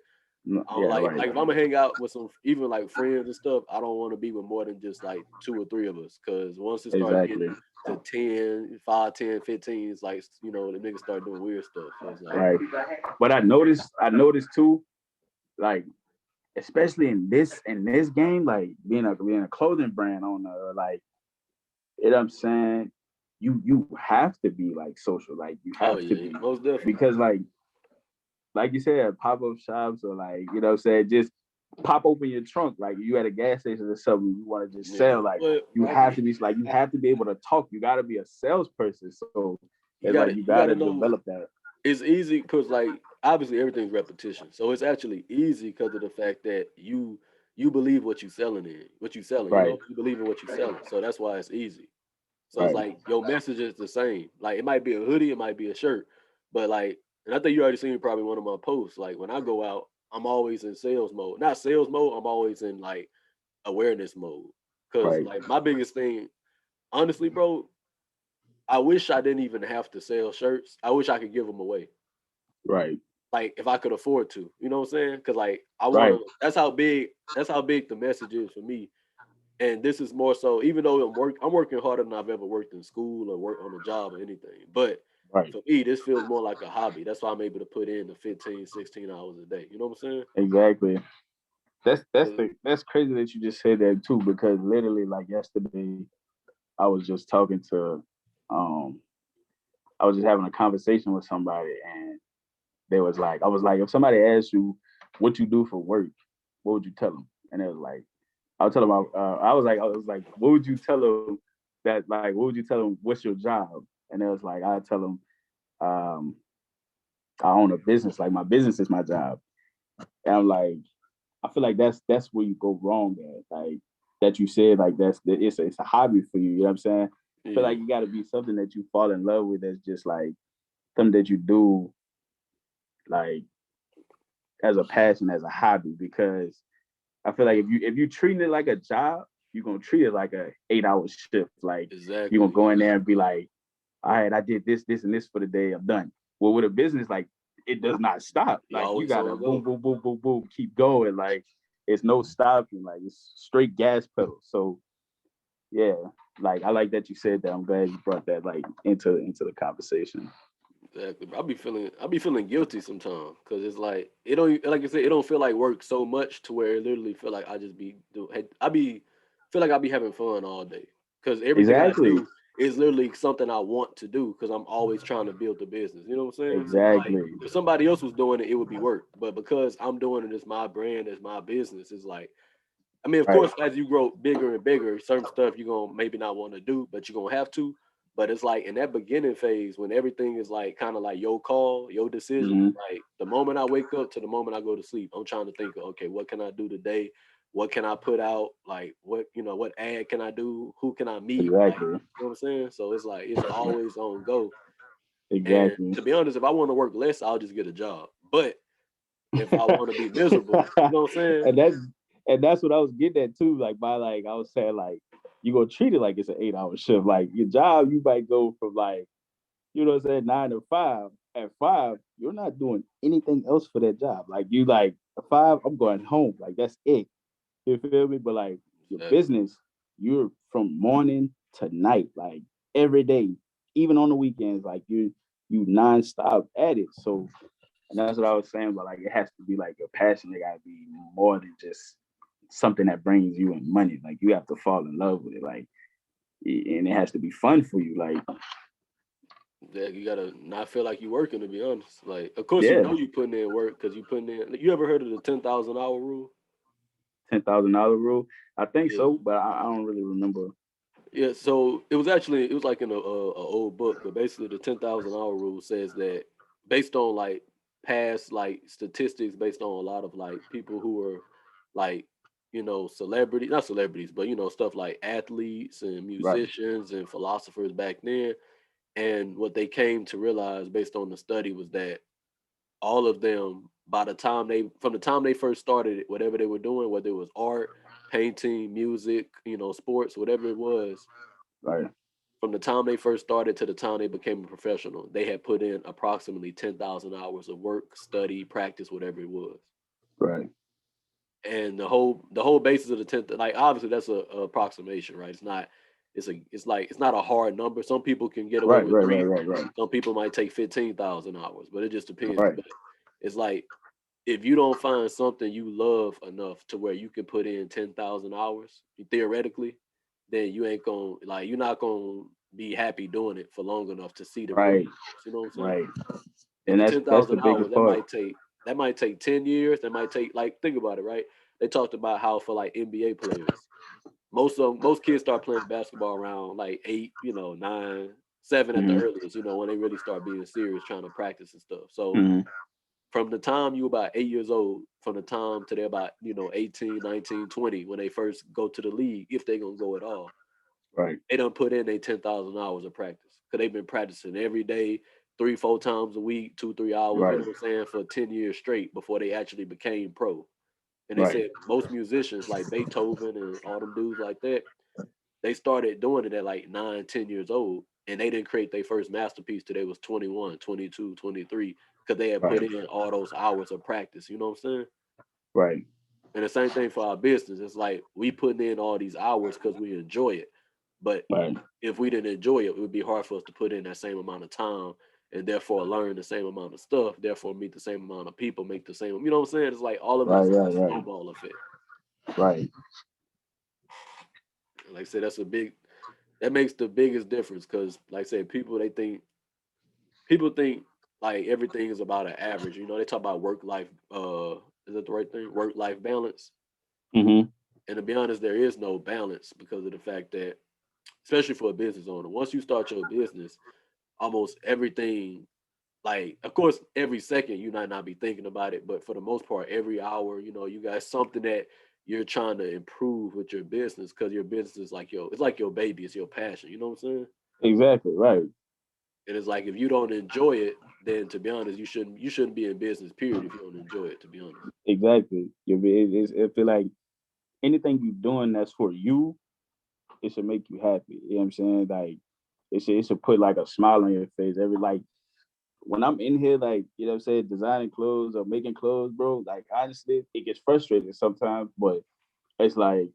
S1: I don't
S2: Yeah,
S1: like
S2: right,
S1: if I'm gonna hang out with some even like friends and stuff. I don't want to be with more than just like 2 or 3 of us. Cause once it starts
S2: exactly.
S1: getting to 10, 5, 10, 15, it's like the niggas start doing weird stuff. So it's like
S2: Right. But I noticed too, like especially in this game, like being a clothing brand owner, like I'm saying, you have to be like social, like you
S1: oh
S2: have to
S1: yeah,
S2: be
S1: most definitely.
S2: because like you said, pop up shops or like what I'm saying, just pop open your trunk, like you at a gas station or something, you want to just
S1: Yeah,
S2: sell, like
S1: but
S2: you have to be able to talk, you got to be a salesperson, so
S1: you
S2: it's
S1: got
S2: like
S1: to
S2: you
S1: you
S2: got
S1: got to
S2: to
S1: know
S2: develop that.
S1: it's easy because like obviously everything's repetition, so it's actually easy because of the fact that you believe what you selling in what you selling.
S2: Right.
S1: You believe in what you selling, so that's why it's easy. So it's
S2: Right.
S1: like your message is the same. Like it might be a hoodie, it might be a shirt, but like, and I think you already seen probably one of my posts. Like when I go out, I'm always in sales mode. Not sales mode. I'm always in like awareness mode. Cause
S2: Right.
S1: like my biggest thing, honestly, bro, I wish I didn't even have to sell shirts. I wish I could give them away.
S2: Right.
S1: Like if I could afford to, you know what I'm saying? Because like I want
S2: Right.
S1: to. That's how big the message is for me. And this is more so, even though I'm working harder than I've ever worked in school or worked on a job or anything. But
S2: Right.
S1: for me, this feels more like a hobby. That's why I'm able to put in the 15, 16 hours a day. You know what I'm saying?
S2: Exactly.
S1: Uh,
S2: That's crazy that you just said that too, because literally like yesterday I was just talking to um I was just having a conversation with somebody, and they was like, I was like, if somebody asked you what you do for work, what would you tell them? And it was like, I would tell them, I was like, what would you tell them what would you tell them, what's your job? And it was like, I tell them, um, I own a business, like my business is my job. And I'm like, I feel like that's where you go wrong at. Like that you said, like it's a hobby for you. You know what I'm saying? I feel
S1: yeah,
S2: like you got to be something that you fall in love with. That's just like something that you do like as a passion, as a hobby. Because I feel like if you treat it like a job, you're gonna treat it like a 8 hour shift. Like you're gonna
S1: exactly.
S2: go in there and be like, all right, I did this, this, and this for the day. I'm done. Well, with a business, like it does not stop.
S1: You
S2: Like you
S1: always
S2: gotta
S1: on
S2: boom,
S1: go.
S2: boom, boom, boom, boom, keep going. Like it's no stopping. Like it's straight gas pedal. So yeah, like I like that you said that. I'm glad you brought that like into the conversation.
S1: Exactly. I be feeling guilty sometimes because it's like it don't like I said, it don't feel like work so much to where it literally feel like I just be do. I be feel like I be having fun all day because everything I
S2: Exactly.
S1: do is literally something I want to do because I'm always trying to build the business. You know what I'm saying? So it's like
S2: Exactly.
S1: if somebody else was doing it, it would be work. But because I'm doing it as my brand, as my business, it's like I mean, of
S2: Right.
S1: course, as you grow bigger and bigger, certain stuff you're gonna maybe not want to do, but you're gonna have to. But it's like in that beginning phase when everything is like kind of like your call, your decision.
S2: Mm-hmm.
S1: Like the moment I wake up to the moment I go to sleep, I'm trying to think, of, okay, what can I do today? What can I put out? Like what what ad can I do? Who can I meet? Like
S2: Exactly.
S1: you know what I'm saying? So it's like it's always on go. And
S2: Exactly.
S1: to be honest, if I want to work less, I'll just get a job. But if I want to be miserable, you know what I'm saying?
S2: and that's and that's what I was getting at too. Like by like I was saying like you gonna treat it like it's an 8 hour shift. Like your job, you might go from like you know what I'm saying 9 to 5. At 5, you're not doing anything else for that job. Like you like at 5, I'm going home. Like that's it. You feel me? But like your
S1: Exactly.
S2: business, you're from morning to night, like every day, even on the weekends. Like you nonstop at it. So and that's what I was saying, but like it has to be like a passion. It gotta be more than just something that brings you in money. Like you have to fall in love with it. Like and it has to be fun for you. Like
S1: Yeah, you gotta not feel like you working to be honest. Like, of course, you
S2: yeah,
S1: know you putting in work because you putting in. Like, you ever heard of the 10,000 hour rule?
S2: $10,000 rule. I think
S1: Yeah,
S2: so, but I don't really remember.
S1: yeah. So it was like in a old book, but basically the 10,000 hour rule says that based on like past like statistics, based on a lot of like people who are like celebrities, not celebrities, but stuff like athletes and
S2: Right,
S1: musicians and philosophers back then, and what they came to realize based on the study was that all of them by the time they from the time they first started it, whatever they were doing, whether it was art, painting, music, sports, whatever it was,
S2: right,
S1: from the time they first started to the time they became a professional, they had put in approximately 10,000 hours of work, study, practice, whatever it was.
S2: right,
S1: And the whole basis of the 10th, like obviously that's a approximation, right? It's not a hard number. Some people can get away
S2: right,
S1: with
S2: right, right,
S1: three.
S2: right, right,
S1: Some people might take 15,000 hours, but it just depends.
S2: right,
S1: But it's like if you don't find something you love enough to where you can put in 10,000 hours theoretically, then you ain't gonna like you're not gonna be happy doing it for long enough to see the real
S2: right,
S1: results. You know what I'm saying?
S2: right.
S1: And
S2: And
S1: the
S2: that's
S1: ten
S2: that's the
S1: thousand hours
S2: biggest part.
S1: that might take 10 years. That might take like think about it, right? They talked about how for like NBA players, most kids start playing basketball around like 8, 9, 7 at the
S2: Hmm.
S1: earliest. When they really start being serious, trying to practice and stuff. So
S2: Hmm.
S1: from the time you about 8 years old, from the time to they're about 18, 19, 20, when they first go to the league, if they're gonna go at all,
S2: Right.
S1: They done put in their 10,000 hours of practice because they've been practicing every day, 3, 4 times a week, 2, 3 hours, you
S2: Right.
S1: know what I'm saying, for 10 years straight before they actually became pro. And they
S2: Right.
S1: said most musicians like Beethoven and all them dudes like that, they started doing it at like 9, 10 years old. And they didn't create their first masterpiece till they was 21, 22, 23, because they had put
S2: Right.
S1: in all those hours of practice. You know what I'm saying?
S2: Right.
S1: And the same thing for our business. It's like we putting in all these hours because we enjoy it. But
S2: Right.
S1: if we didn't enjoy it, it would be hard for us to put in that same amount of time and therefore learn the same amount of stuff, therefore meet the same amount of people, make the same, you know what I'm saying? It's like all of
S2: Right.
S1: this is
S2: Right.
S1: a
S2: Right.
S1: snowball effect.
S2: Right.
S1: Like I said, that makes the biggest difference because, like I said, people think like everything is about an average. You know, they talk about work life. Is that the right thing? Work life balance.
S2: Mm-hmm.
S1: And to be honest, there is no balance because of the fact that, especially for a business owner, once you start your business, almost everything, like, of course, every second you might not be thinking about it, but for the most part, every hour, you got something that you're trying to improve with your business because your business is like it's like your baby, it's your passion. You know what I'm saying?
S2: Exactly. Right.
S1: And it's like if you don't enjoy it, then to be honest, you shouldn't be in business. Period. If you don't enjoy it, to be honest.
S2: Exactly. It feel like anything you're doing that's for you, it should make you happy. You know what I'm saying? Like it should put like a smile on your face. Every like when I'm in here, like, you know what I'm saying, designing clothes or making clothes, bro, like honestly, it gets frustrating sometimes, but it's like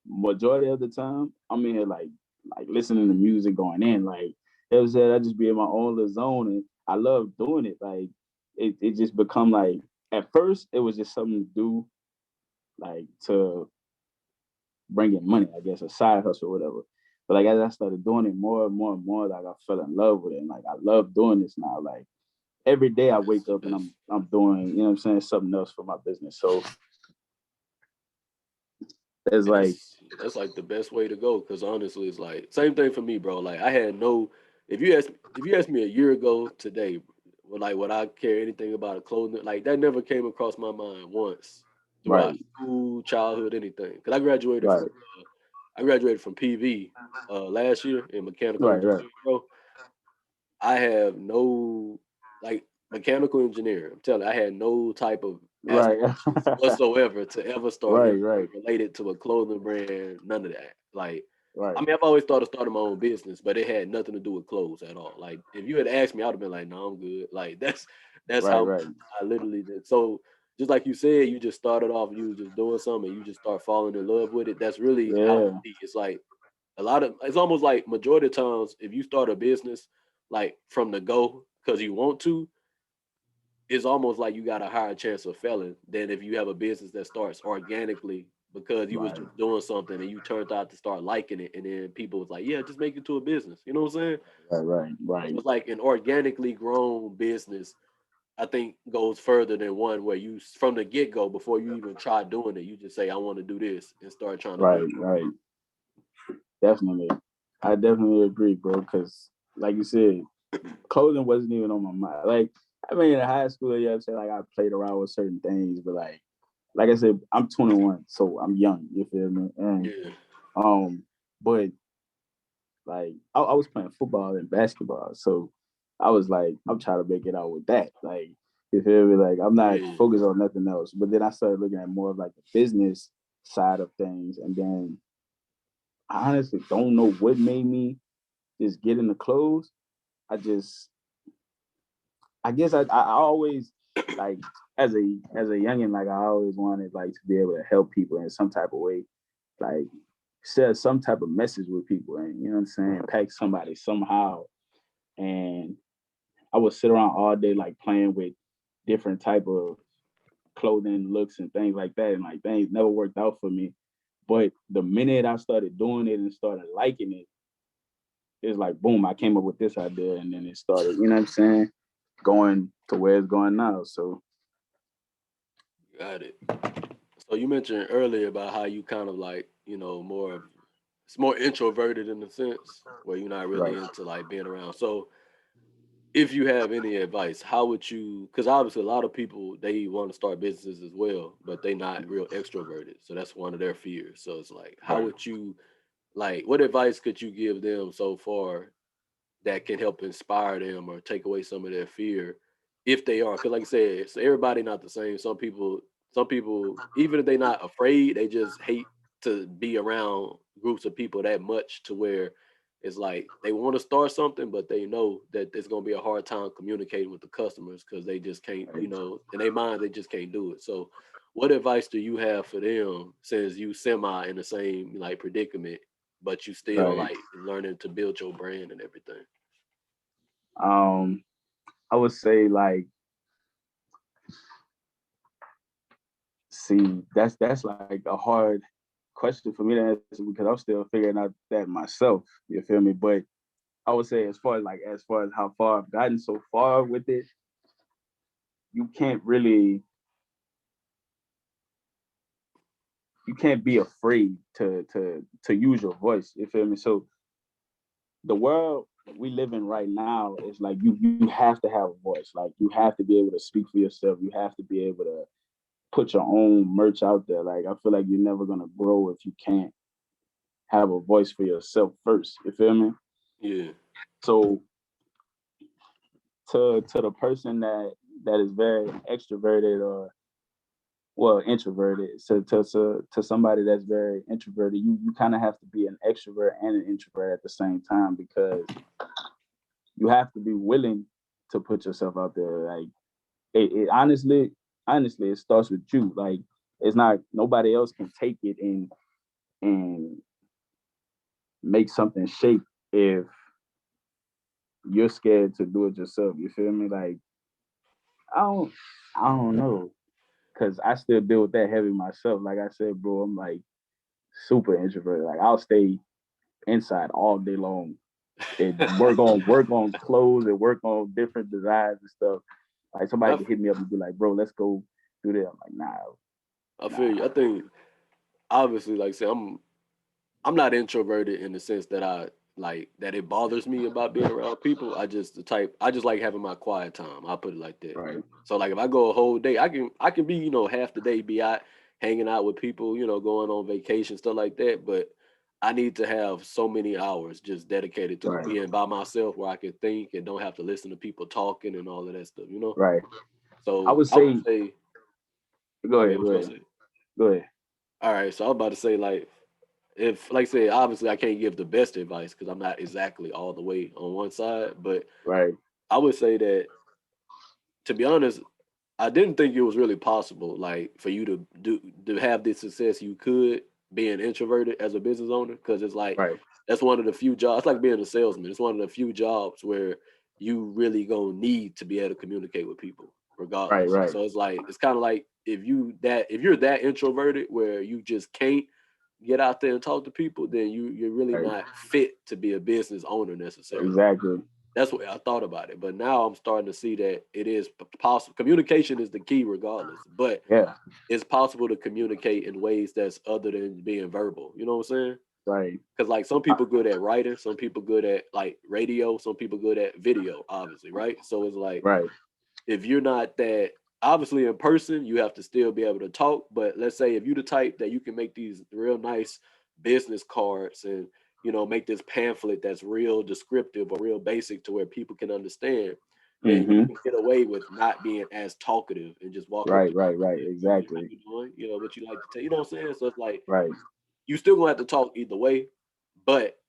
S2: majority of the time, I'm in here like listening to music going in. Like, you know what I'm saying? I just be in my own little zone and I love doing it. Like it just become like at first it was just something to do, like to bring in money, I guess, a side hustle or whatever. But like as I started doing it more and more and more, like I fell in love with it. And like I love doing this now. Like every day I
S1: That's
S2: wake
S1: the
S2: up and
S1: best.
S2: I'm doing, you know what I'm saying, something else for my business. So it's
S1: And
S2: like,
S1: that's like the best way to go because honestly, it's like same thing for me, bro. Like I had no. If you asked me a year ago today, would I care anything about a clothing? Like that never came across my mind once throughout
S2: right,
S1: school, childhood, anything. Because
S2: right,
S1: I graduated from PV last year in mechanical
S2: right, right,
S1: engineering, bro. I have no like mechanical engineer. I'm telling you, I had no type of
S2: right,
S1: aspirations whatsoever to ever start
S2: right,
S1: anything
S2: right,
S1: related to a clothing brand. None of that. Like, I
S2: right,
S1: mean, I've always thought of starting my own business, but it had nothing to do with clothes at all. Like, if you had asked me, I'd have been like, "No, I'm good." Like, that's
S2: right,
S1: how
S2: right.
S1: I literally did. So, just like you said, you just started off, you was just doing something, and you just start falling in love with it. That's really how it
S2: Yeah,
S1: be. It's like it's almost like majority of times if you start a business like from the go because you want to, it's almost like you got a higher chance of failing than if you have a business that starts organically because you was
S2: right,
S1: just doing something and you turned out to start liking it and then people was like, yeah, just make it to a business. You know what I'm saying?
S2: right, right, right.
S1: So it's like an organically grown business, I think goes further than one where you from the get go before you even try doing it, you just say, I want to do this and start trying to do
S2: Right,
S1: it.
S2: right. Definitely. I definitely agree, bro. Because, like you said, clothing wasn't even on my mind. Like, I mean, in high school, you know what I'm saying? Like, I played around with certain things, but like I said, I'm 21, so I'm young. You feel me? And
S1: Yeah.
S2: um, but like, I was playing football and basketball, so I was like, I'm trying to make it out with that. Like, you feel me? Like, I'm not
S1: Yeah.
S2: focused on nothing else. But then I started looking at more of like the business side of things, and then I honestly don't know what made me just get into clothes. I just, I guess I always like as a youngin, like I always wanted like to be able to help people in some type of way, like share some type of message with people, and you know what I'm saying, impact somebody somehow. And I would sit around all day like playing with different type of clothing looks and things like that, and like things never worked out for me. But the minute I started doing it and started liking it, it's like boom, I came up with this idea, and then it started, you know what I'm saying, going to where it's going now. So
S1: Got it. So you mentioned earlier about how you kind of like, it's more introverted in a sense where you're not really
S2: right,
S1: into like being around. So if you have any advice, how would you, because obviously a lot of people, they want to start businesses as well, but they not real extroverted. So that's one of their fears. So it's like, how
S2: right.
S1: would you like what advice could you give them so far that can help inspire them or take away some of their fear if they are? Because like I said, it's everybody not the same. Some people, even if they're not afraid, they just hate to be around groups of people that much to where it's like they want to start something, but they know that it's gonna be a hard time communicating with the customers because they just can't,
S2: Right.
S1: in their mind they just can't do it. So what advice do you have for them since you semi in the same like predicament, but you still
S2: Right.
S1: like learning to build your brand and everything?
S2: Um, I would say like, see, that's like a hard question for me to answer because I'm still figuring out that myself. You feel me? But I would say as far as how far I've gotten so far with it, you can't really you can't be afraid to use your voice. You feel me? So the world we live in right now is like you have to have a voice. Like you have to be able to speak for yourself. You have to be able to put your own merch out there. Like I feel like you're never gonna grow if you can't have a voice for yourself first. You feel me?
S1: Yeah.
S2: So to the person that is very extroverted or well introverted, to somebody that's very introverted, you kind of have to be an extrovert and an introvert at the same time because you have to be willing to put yourself out there. Like it honestly, it starts with you. Like it's not nobody else can take it and make something shape if you're scared to do it yourself. You feel me? Like I don't I don't know. Cause I still deal with that heavy myself. Like I said, bro, I'm like super introverted. Like I'll stay inside all day long and work on clothes and work on different designs and stuff. Like somebody
S1: I,
S2: could hit me up and be like, bro, let's go do that. I'm like,
S1: I feel you.
S2: nah.
S1: I think obviously, like I said, I'm not introverted in the sense that I like that it bothers me about being around people. I just like having my quiet time. I'll put it like that.
S2: Right,
S1: So like if I go a whole day, I can be, half the day be out hanging out with people, going on vacation, stuff like that. But I need to have so many hours just dedicated to
S2: right,
S1: being by myself where I can think and don't have to listen to people talking and all of that stuff.
S2: right. I
S1: So
S2: would
S1: I would
S2: say,
S1: say,
S2: go
S1: okay,
S2: ahead,
S1: what
S2: go
S1: you
S2: ahead,
S1: gonna say?
S2: go ahead.
S1: All right, so I was about to say like if like I said, obviously I can't give the best advice because I'm not exactly all the way on one side, but
S2: Right,
S1: I would say that to be honest, I didn't think it was really possible, like for you to have the success you could being introverted as a business owner, because it's like
S2: right,
S1: that's one of the few jobs. It's like being a salesman. It's one of the few jobs where you really gonna need to be able to communicate with people,
S2: right,
S1: regardless.
S2: right,
S1: So it's kind of like if you're that introverted where you just can't get out there and talk to people, then you're really
S2: right.
S1: not fit to be a business owner necessarily.
S2: Exactly.
S1: That's what I thought about it. But now I'm starting to see that it is possible. Communication is the key, regardless. But
S2: Yeah.
S1: it's possible to communicate in ways that's other than being verbal. You know what I'm saying?
S2: Right.
S1: Because like some
S2: I-
S1: people good at writing, some people good at like radio, some people good at video, obviously, right? So it's like
S2: Right.
S1: if you're not that obviously in person, you have to still be able to talk. But let's say if you the type that you can make these real nice business cards and make this pamphlet that's real descriptive or real basic to where people can understand, then you
S2: Mm-hmm.
S1: can get away with not being as talkative and just walk up
S2: Right.
S1: to
S2: Right.
S1: people
S2: Right.
S1: and how
S2: Exactly.
S1: you doing, what you like to tell, you know what I'm saying? So it's like
S2: Right.
S1: you still gonna have to talk either way, but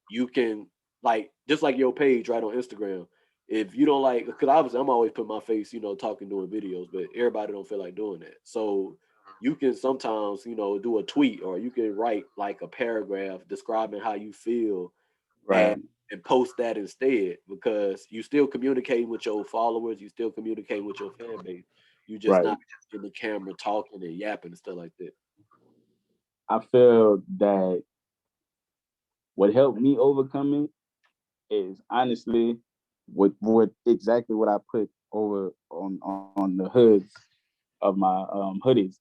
S1: you can like just like your page right on Instagram. If you don't like, because obviously I'm always putting my face, talking doing videos, but everybody don't feel like doing that. So you can sometimes, do a tweet or you can write like a paragraph describing how you feel and
S2: Right.
S1: and post that instead because you still communicating with your followers, you still communicating with your fan base. You just
S2: Right.
S1: not in the camera talking and yapping and stuff like that.
S2: I feel that what helped me overcome it is honestly what exactly what I put over on the hoods of my hoodies.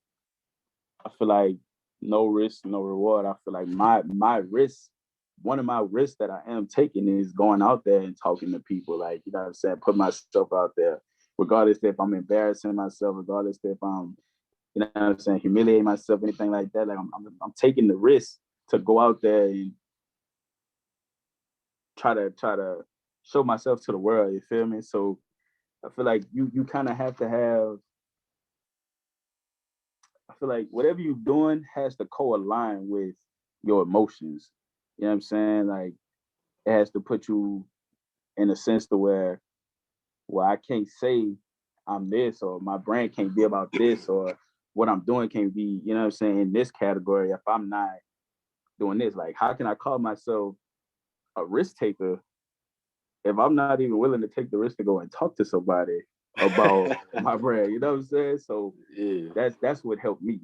S2: I feel like no risk, no reward. I feel like my risk, one of my risks that I am taking is going out there and talking to people. Like, you know what I'm saying? Put myself out there, regardless if I'm embarrassing myself, regardless if I'm, you know what I'm saying, humiliating myself, anything like that. Like I'm taking the risk to go out there try to show myself to the world. You feel me? So I feel like you kind of have to have. I feel like whatever you're doing has to co-align with your emotions. You know what I'm saying? Like it has to put you in a sense to where I can't say I'm this or my brand can't be about this or what I'm doing can't be, you know what I'm saying, in this category if I'm not doing this. Like how can I call myself a risk taker if I'm not even willing to take the risk to go and talk to somebody about my brand? You know what I'm saying? So
S1: Yeah.
S2: that's what helped me.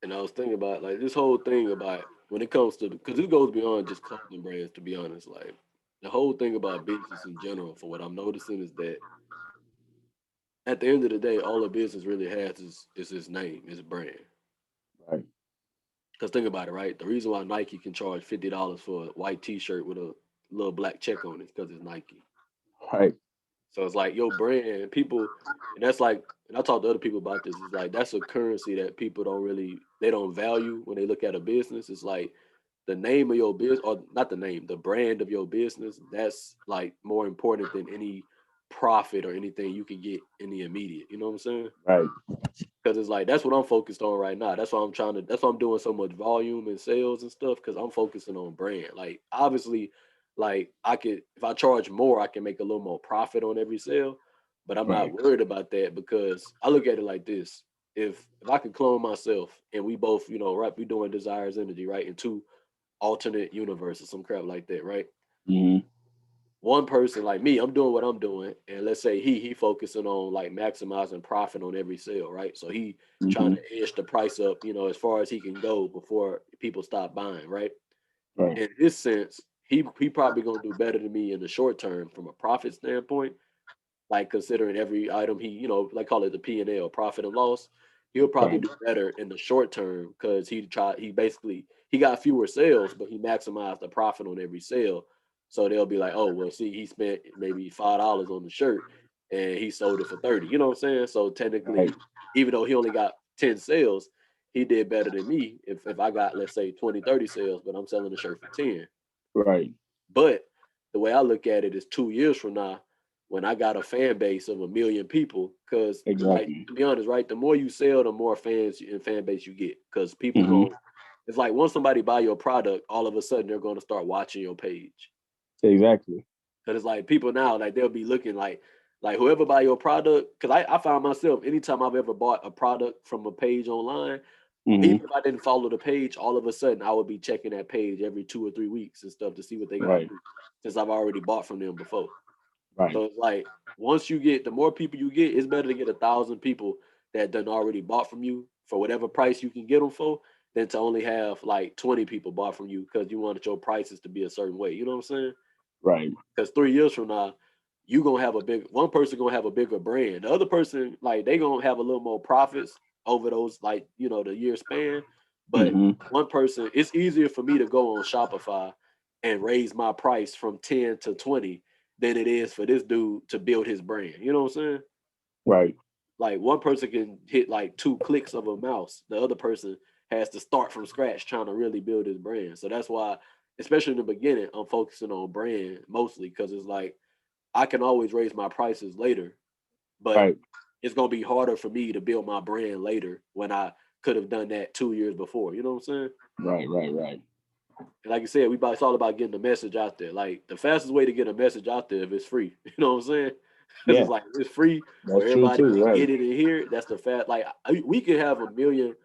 S1: And I was thinking about like this whole thing about when it comes to because this goes beyond just clothing brands. To be honest, like the whole thing about business in general, for what I'm noticing is that at the end of the day, all a business really has is its name, its brand.
S2: Right.
S1: Because think about it, right? The reason why Nike can charge $50 for a white T-shirt with a little black check on it is because it's Nike.
S2: Right.
S1: So it's like your brand, people, and that's like, and I talk to other people about this. It's like that's a currency that people don't really they don't value when they look at a business. It's like the name of your business, or not the name, the brand of your business. That's like more important than any profit or anything you can get in the immediate. You know what I'm saying?
S2: Right.
S1: Because it's like that's what I'm focused on right now. That's why I'm trying to. That's why I'm doing so much volume and sales and stuff. Because I'm focusing on brand. Like obviously, like I could if I charge more, I can make a little more profit on every sale. But I'm not
S2: Right.
S1: worried about that because I look at it like this: if I could clone myself and we both, right, we doing Desires Energy, right, in two alternate universes, some crap like that, right?
S2: Mm-hmm.
S1: One person like me, I'm doing what I'm doing, and let's say he focusing on like maximizing profit on every sale, right? So he trying
S2: Mm-hmm.
S1: to edge the price up, as far as he can go before people stop buying, right?
S2: Right.
S1: In this sense, he probably gonna do better than me in the short term from a profit standpoint, like considering every item he, like call it the P&L, profit and loss. He'll probably
S2: Right.
S1: do better in the short term because he basically he got fewer sales, but he maximized the profit on every sale. So they'll be like, oh well, see, he spent maybe $5 on the shirt and he sold it for 30. You know what I'm saying? So
S2: Right.
S1: technically, even though he only got 10 sales, he did better than me if I got, let's say, 20, 30 sales, but I'm selling the shirt for 10.
S2: Right.
S1: But the way I look at it is 2 years from now, when I got a fan base of 1 million people, because like
S2: Exactly.
S1: to be honest, right, the more you sell, the more fans and fan base you get. Because people
S2: Mm-hmm.
S1: go, it's like once somebody buy your product, all of a sudden they're going to start watching your page.
S2: Exactly.
S1: Because it's like people now, like they'll be looking like whoever buy your product. Because I found myself anytime I've ever bought a product from a page online, even
S2: Mm-hmm.
S1: if I didn't follow the page, all of a sudden I would be checking that page every 2 or 3 weeks and stuff to see what they got
S2: Right.
S1: new, since I've already bought from them before.
S2: Right.
S1: So it's like once you get the more people you get, it's better to get 1,000 people that done already bought from you for whatever price you can get them for than to only have like 20 people bought from you because you wanted your prices to be a certain way. You know what I'm saying?
S2: Right.
S1: Because 3 years from now, you gonna have one person gonna have a bigger brand. The other person, like they gonna have a little more profits over those like the year span. But
S2: Mm-hmm.
S1: one person, it's easier for me to go on Shopify and raise my price from 10 to 20 than it is for this dude to build his brand. You know what I'm saying?
S2: Right.
S1: Like one person can hit like 2 clicks of a mouse. The other person has to start from scratch trying to really build his brand. So that's why, especially in the beginning, I'm focusing on brand mostly because it's like I can always raise my prices later, but
S2: Right.
S1: it's gonna be harder for me to build my brand later when I could have done that 2 years before. You know what I'm saying?
S2: Right. Right. Right.
S1: And like you said, it's all about getting the message out there. Like the fastest way to get a message out there if it's free. You know what I'm saying? Because
S2: Yeah.
S1: it's like if it's free where
S2: That's true
S1: everybody
S2: too.
S1: can
S2: Right.
S1: get it and hear it. That's the fast. Like we could have 1 million.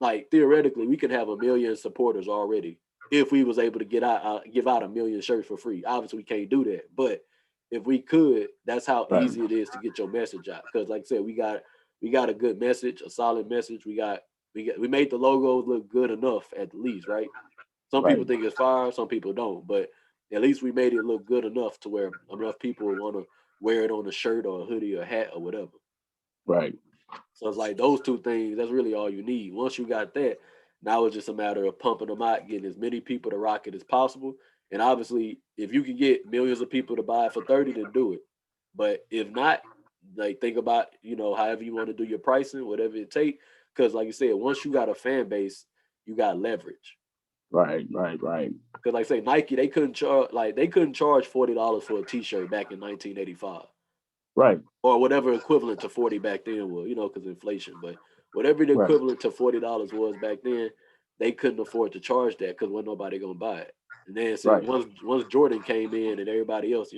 S1: Like theoretically, we could have 1 million supporters already if we was able to give out 1 million shirts for free. Obviously, we can't do that, but if we could, that's how
S2: Right.
S1: easy it is to get your message out. Because, like I said, we got a good message, a solid message. We made the logos look good enough at the least, right? Some people
S2: Right.
S1: think it's fire, some people don't, but at least we made it look good enough to where enough people want to wear it on a shirt or a hoodie or hat or whatever.
S2: Right.
S1: So it's like those two things, that's really all you need. Once you got that, now it's just a matter of pumping them out, getting as many people to rock it as possible. And obviously, if you can get millions of people to buy it for 30, then do it. But if not, like think about, however you want to do your pricing, whatever it take. Because like you said, once you got a fan base, you got leverage.
S2: Right.
S1: Because like say Nike, they couldn't charge $40 for a T-shirt back in 1985.
S2: Right.
S1: Or whatever equivalent to 40 back then was, because inflation. But whatever the
S2: Right.
S1: equivalent to $40 was back then, they couldn't afford to charge that because wasn't nobody gonna buy it. And then since
S2: Right.
S1: once Jordan came in and everybody else,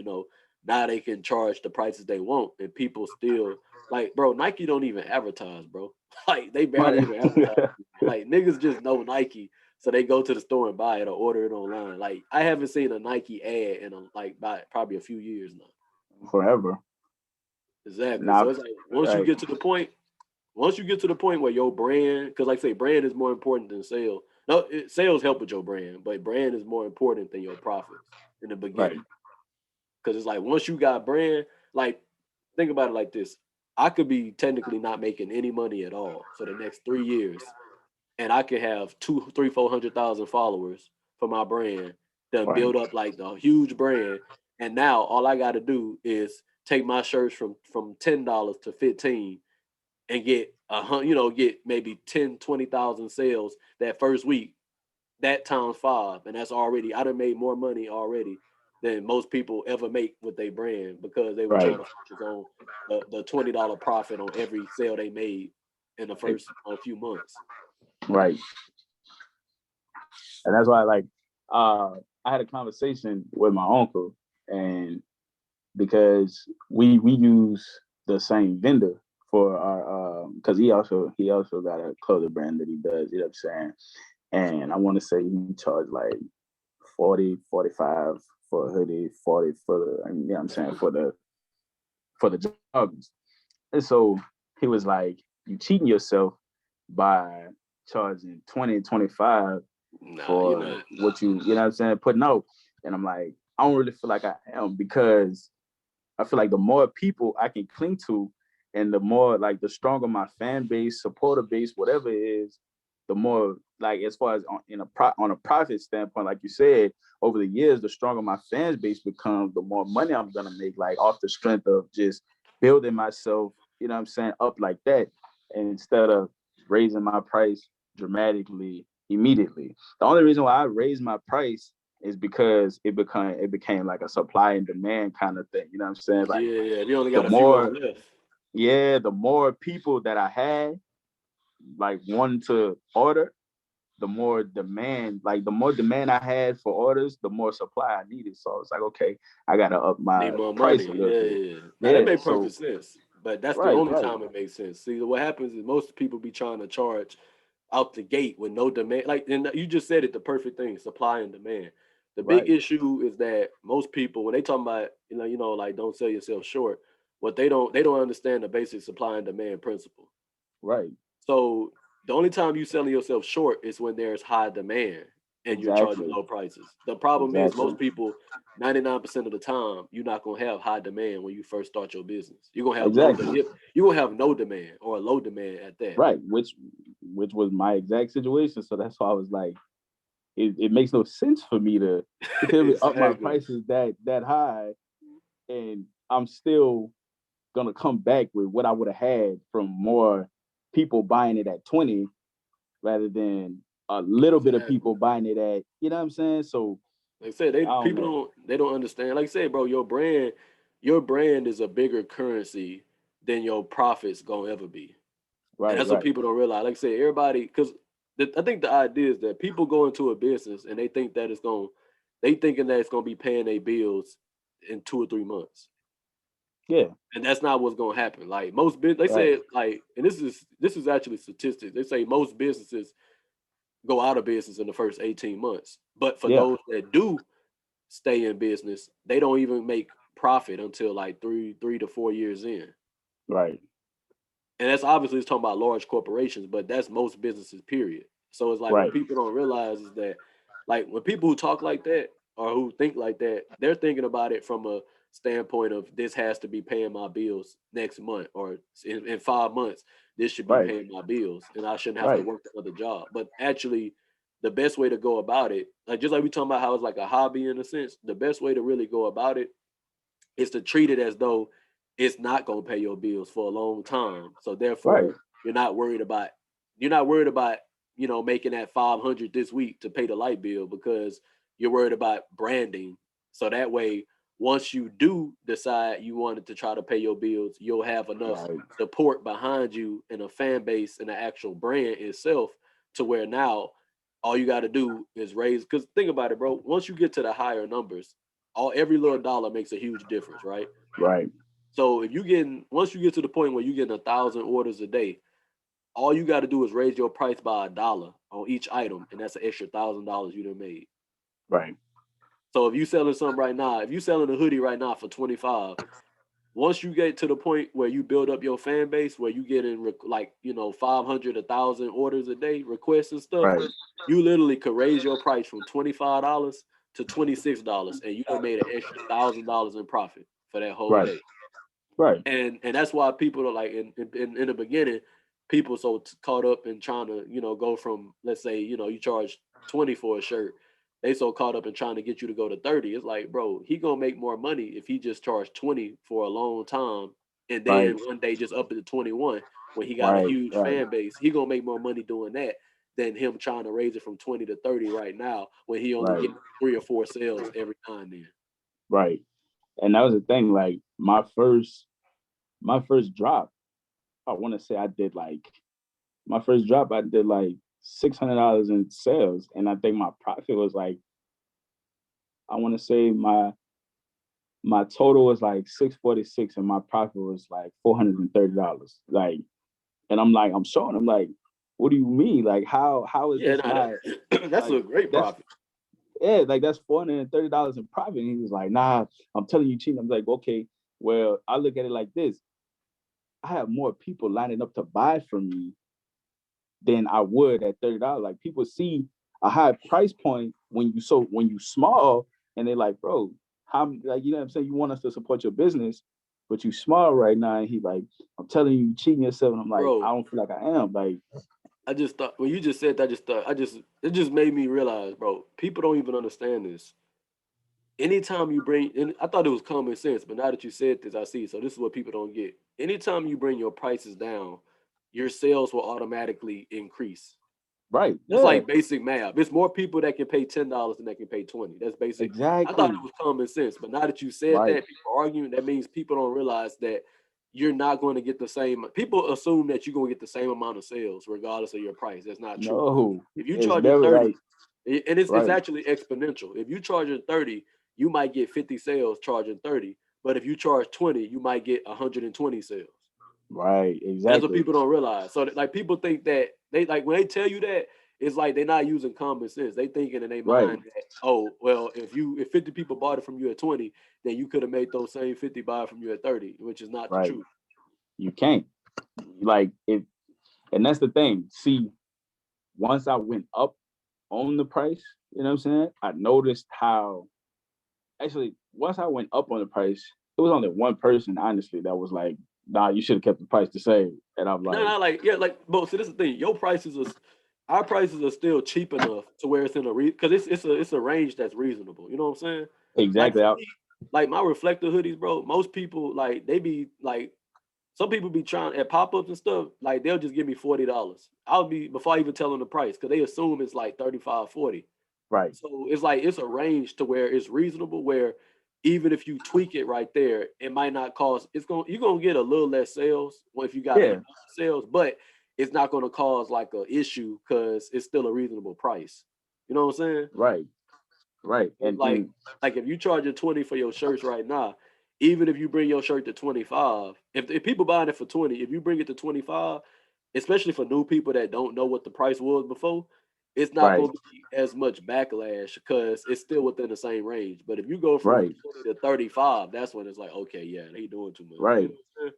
S1: now they can charge the prices they want, and people still like, bro, Nike don't even advertise, bro. Like they barely
S2: Right.
S1: even advertise. Like niggas just know Nike, so they go to the store and buy it or order it online. Like I haven't seen a Nike ad in probably a few years now.
S2: Forever.
S1: Exactly. So
S2: Now,
S1: it's like once you
S2: right.
S1: get to the point where your brand, because like I say, brand is more important than sales. No, sales help with your brand, but brand is more important than your profits in the
S2: Right.
S1: beginning. Because it's like once you got brand, like think about it like this: I could be technically not making any money at all for the next 3 years, and I could have 400,000 followers for my brand, then
S2: Right.
S1: build up like the huge brand. And now all I got to do is take my shirts from $10 to 15 and get maybe 10, 20,000 sales that first week. That times 5, and that's already I done made more money already than most people ever make with their brand because they were
S2: Right.
S1: trying to focus on the $20 profit on every sale they made in the first few months.
S2: Right. And that's why, like, I had a conversation with my uncle, and because we use the same vendor for our, because he also got a clothing brand that he does. You know what I'm saying? And I want to say he charged like 40, 45 for a hoodie, 40 for the, you know what I'm saying, for the joggers. And so he was like, you cheating yourself by charging 20 and 25
S1: Nah, you're
S2: for
S1: not.
S2: what you know what I'm saying, putting out. And I'm like, I don't really feel like I am, because I feel like the more people I can cling to, and the more, like, the stronger my fan base, supporter base, whatever it is, the more, like, as far as on a profit standpoint, like you said, over the years, the stronger my fans base becomes, the more money I'm gonna make, like off the strength of just building myself, you know what I'm saying, up like that, and instead of raising my price dramatically immediately. The only reason why I raised my price is because it became like a supply and demand kind of thing. You know what I'm saying? Like,
S1: Yeah, if you only
S2: the
S1: got a few of
S2: more,
S1: them left.
S2: yeah, the more people that I had, like, wanting to order, the more demand, I had for orders, the more supply I needed. So it's like, okay, I gotta up
S1: Need
S2: my
S1: more
S2: price
S1: money.
S2: a little
S1: Yeah,
S2: bit.
S1: yeah. Now that
S2: Yeah.
S1: makes
S2: So
S1: perfect sense. But that's the
S2: right,
S1: only
S2: right,
S1: time it makes sense. See, what happens is most people be trying to charge out the gate with no demand. Like, and you just said it, the perfect thing: supply and demand. The big
S2: right,
S1: issue is that most people, when they talk about, like don't sell yourself short, what they don't understand the basic supply and demand principle.
S2: right.
S1: So the only time you selling yourself short is when there's high demand and you're charging
S2: Exactly.
S1: low prices. The problem is
S2: Exactly.
S1: most people, 99% of the time, you're not gonna have high demand when you first start your business. You're gonna have
S2: Exactly.
S1: you're gonna have no demand or a low demand at that.
S2: Right. Which was my exact situation. So that's why I was like, it makes no sense for me to literally up my
S1: Exactly.
S2: prices that high, and I'm still gonna come back with what I would have had from more people buying it at 20, rather than a little bit of
S1: Exactly.
S2: people buying it at, you know what I'm saying? So
S1: Like I said, they
S2: I don't
S1: people
S2: know.
S1: don't understand. Like I said, bro, your brand is a bigger currency than your profits gonna ever be. And
S2: Right,
S1: that's what
S2: right,
S1: people don't realize. Like I said, everybody, because I think the idea is that people go into a business and they thinking that it's gonna be paying their bills in 2 or 3 months,
S2: yeah,
S1: and that's not what's gonna happen. Like they
S2: right,
S1: say, like, and this is actually statistics. They say most businesses go out of business in the first 18 months, but for
S2: yeah,
S1: those that do stay in business, they don't even make profit until like three to 4 years in.
S2: right,
S1: And that's obviously it's talking about large corporations, but that's most businesses, period. So it's like what
S2: right,
S1: people don't realize is that, like, when people who talk like that or who think like that, they're thinking about it from a standpoint of this has to be paying my bills next month, or in 5 months this should be
S2: right,
S1: paying my bills and I shouldn't have to
S2: right,
S1: work another job. But actually, the best way to go about it, like just like we talking about how it's like a hobby in a sense, the best way to really go about it is to treat it as though it's not going to pay your bills for a long time. So
S2: right,
S1: therefore, you're not worried about, you're not worried about, making that 500 this week to pay the light bill because you're worried about branding. So that way, once you do decide you wanted to try to pay your bills, you'll have enough support behind you and a fan base and the actual brand itself to where now all you got to do is raise. Because think about it, bro. Once you get to the higher numbers, every little dollar makes a huge difference, right?
S2: Right.
S1: So once you get to the point where you're getting 1,000 orders a day, all you got to do is raise your price by $1 on each item, and that's an extra $1,000 you done made.
S2: Right.
S1: So if you selling something right now, if you selling a hoodie right now for 25, once you get to the point where you build up your fan base, where you get in 500, 1,000 orders a day, requests and stuff,
S2: Right.
S1: you literally could raise your price from $25 to $26, and you done made an extra $1,000 in profit for that whole day.
S2: Right.
S1: And that's why people are like in the beginning, people so caught up in trying to go from, let's say you charge 20 for a shirt, they so caught up in trying to get you to go to 30. It's like, bro, he gonna make more money if he just charged 20 for a long time and then one day just up it to 21 when he got a huge fan base. He gonna make more money doing that than him trying to raise it from 20 to 30 right now when he only gets 3 or 4 sales every now and then.
S2: Right. And that was the thing, like my first drop, I want to say I did like $600 in sales, and I think my profit was like, I want to say my total was like 646, and my profit was like $430. Like, and I'm showing him like, what do you mean? Like, how is this not?
S1: That's like, a great profit.
S2: Yeah, like that's $430 in profit. And he was like, nah, I'm telling you, cheating. I'm like, okay, well, I look at it like this. I have more people lining up to buy from me than I would at $30. Like, people see a high price point when you small, and they're like, bro, how, like, you know what I'm saying? You want us to support your business, but you small right now. And he like, I'm telling you, cheating yourself. And I'm like, bro, I don't feel like I am. Like,
S1: I just thought when you just said that, it just made me realize, bro, people don't even understand this. Anytime you and I thought it was common sense, but now that you said this, I see. So this is what people don't get. Anytime you bring your prices down, your sales will automatically increase.
S2: Right.
S1: It's like basic math. It's more people that can pay $10 than that can pay 20. That's basic.
S2: Exactly.
S1: I thought it was common sense, but now that you said that, people arguing, that means people don't realize that you're not going to get the same. People assume that you're going to get the same amount of sales regardless of your price. That's not true.
S2: No,
S1: if you charge 30, right, and it's actually exponential. If you charge 30, you might get 50 sales charging 30. But if you charge 20, you might get 120 sales.
S2: Right, exactly.
S1: That's what people don't realize. So like people think that they like when they tell you that, it's like they're not using common sense. They thinking in their mind that, oh, well, if 50 people bought it from you at 20, then you could have made those same 50 buy from you at 30, which is not the truth.
S2: You can't. Like it, and that's the thing. See, once I went up on the price, you know what I'm saying? I noticed how actually once I went up on the price, it was only one person, honestly, that was like, nah, you should have kept the price the same. And I'm like,
S1: but so this is the thing. Our prices are still cheap enough to where it's in a because it's a range that's reasonable. You know what I'm saying?
S2: Exactly.
S1: Like my reflector hoodies, bro. Most people they be like, some people be trying at pop-ups and stuff. Like they'll just give me $40. I'll be before I even tell them the price because they assume it's like 35, 40.
S2: Right.
S1: So it's like it's a range to where it's reasonable. Where even if you tweak it right there, it might not cost. You're gonna get a little less sales if you got sales, but it's not going to cause like an issue because it's still a reasonable price. You know what I'm saying?
S2: Right.
S1: And like if you charge a 20 for your shirts right now, even if you bring your shirt to 25, if people buying it for 20, if you bring it to 25, especially for new people that don't know what the price was before, it's not going to be as much backlash because it's still within the same range. But if you go from 20 to 35, that's when it's like, okay, yeah, they doing too much.
S2: Right.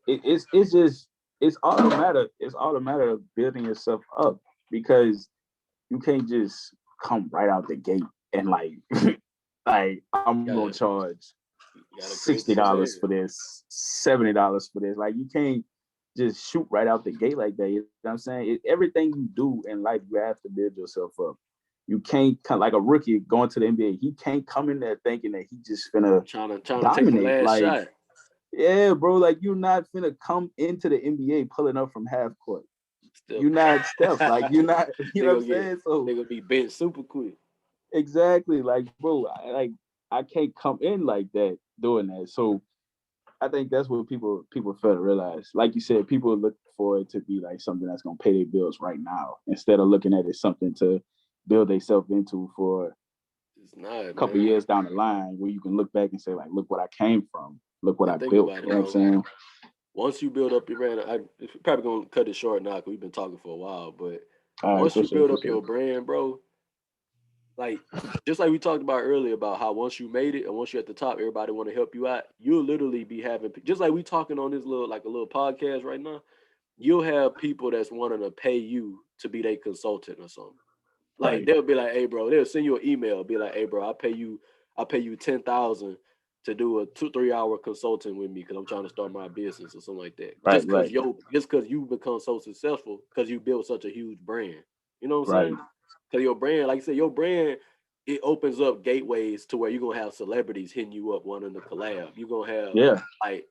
S2: You know it's all a matter of building yourself up, because you can't just come right out the gate and like I'm gonna charge $60 for this, $70 for this. Like, you can't just shoot right out the gate like that. You know what I'm saying? Everything you do in life, you have to build yourself up. You can't come like a rookie going to the NBA. He can't come in there thinking that he just finna
S1: trying
S2: dominate.
S1: To take the last shot.
S2: Yeah, bro, like you're not finna come into the NBA pulling up from half court. you're not Steph. Like you're not, you know what I'm saying? So
S1: they gonna be bent super quick.
S2: exactly, like bro, I can't come in like that doing that. So I think that's what people fail to realize. Like you said, people look for it to be like something that's gonna pay their bills right now, instead of looking at it something to build themselves into for
S1: It's not,
S2: a couple
S1: man.
S2: years down the line, where you can look back and say, like, look what I came from, look what I
S1: And think
S2: built.
S1: about
S2: You
S1: it,
S2: know what I'm
S1: bro.
S2: saying?
S1: Once you build up your brand, I'm probably gonna cut it short now because we've been talking for a while. But
S2: All right,
S1: once
S2: for
S1: you
S2: sure,
S1: build
S2: for
S1: up
S2: sure.
S1: your brand, bro, like just like we talked about earlier about how once you made it and once you're at the top, everybody want to help you out. You'll literally be having just like we talking on this little like a little podcast right now. You'll have people that's wanting to pay you to be their consultant or something. Like
S2: Right,
S1: they'll be like, "Hey, bro," they'll send you an email, be like, "Hey, bro, I'll pay you 10,000 to do a 2-3 hour consulting with me because I'm trying to start my business or something like that."
S2: right, right,
S1: Just because you become so successful because you built such a huge brand. You know what I'm
S2: right.
S1: saying? Because your brand, like you said, your brand it opens up gateways to where you're gonna have celebrities hitting you up wanting to collab. You're gonna have
S2: Yeah,
S1: like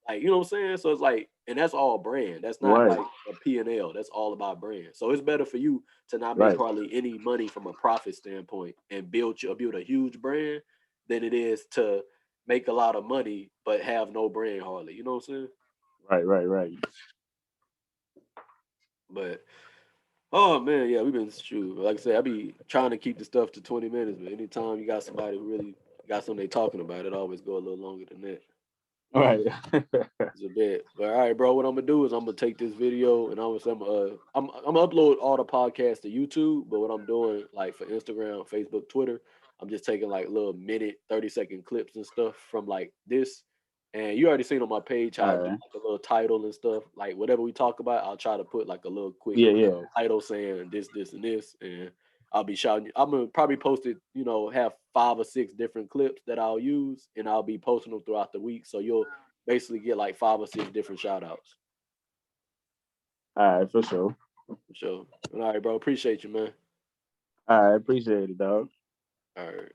S1: you know what I'm saying? So it's like, and that's all brand. That's not
S2: right,
S1: like a P&L. That's all about brand. So it's better for you to not make
S2: right,
S1: hardly any money from a profit standpoint and build a huge brand than it is to make a lot of money but have no brand hardly. You know what I'm saying?
S2: right, right, right.
S1: But oh man, yeah, we've been shoot. Like I said, I be trying to keep the stuff to 20 minutes, but anytime you got somebody who really got something they talking about, it always go a little longer than that.
S2: Right.
S1: It's a bit. But all right, bro. What I'm gonna do is I'm gonna take this video and I'm gonna upload all the podcasts to YouTube. But what I'm doing, like for Instagram, Facebook, Twitter, I'm just taking like little minute, 30-second clips and stuff from like this. And you already seen on my page how I
S2: All
S1: do
S2: right.
S1: like a little title and stuff. Like whatever we talk about, I'll try to put like a little quick
S2: Yeah, yeah.
S1: title saying this, this, and this, and I'll be shouting. I'm gonna probably post it. Have 5 or 6 different clips that I'll use, and I'll be posting them throughout the week. So you'll basically get like 5 or 6 different shout outs.
S2: All right, for sure.
S1: For sure. All right, bro. Appreciate you, man.
S2: All right, appreciate it, dog.
S1: All right.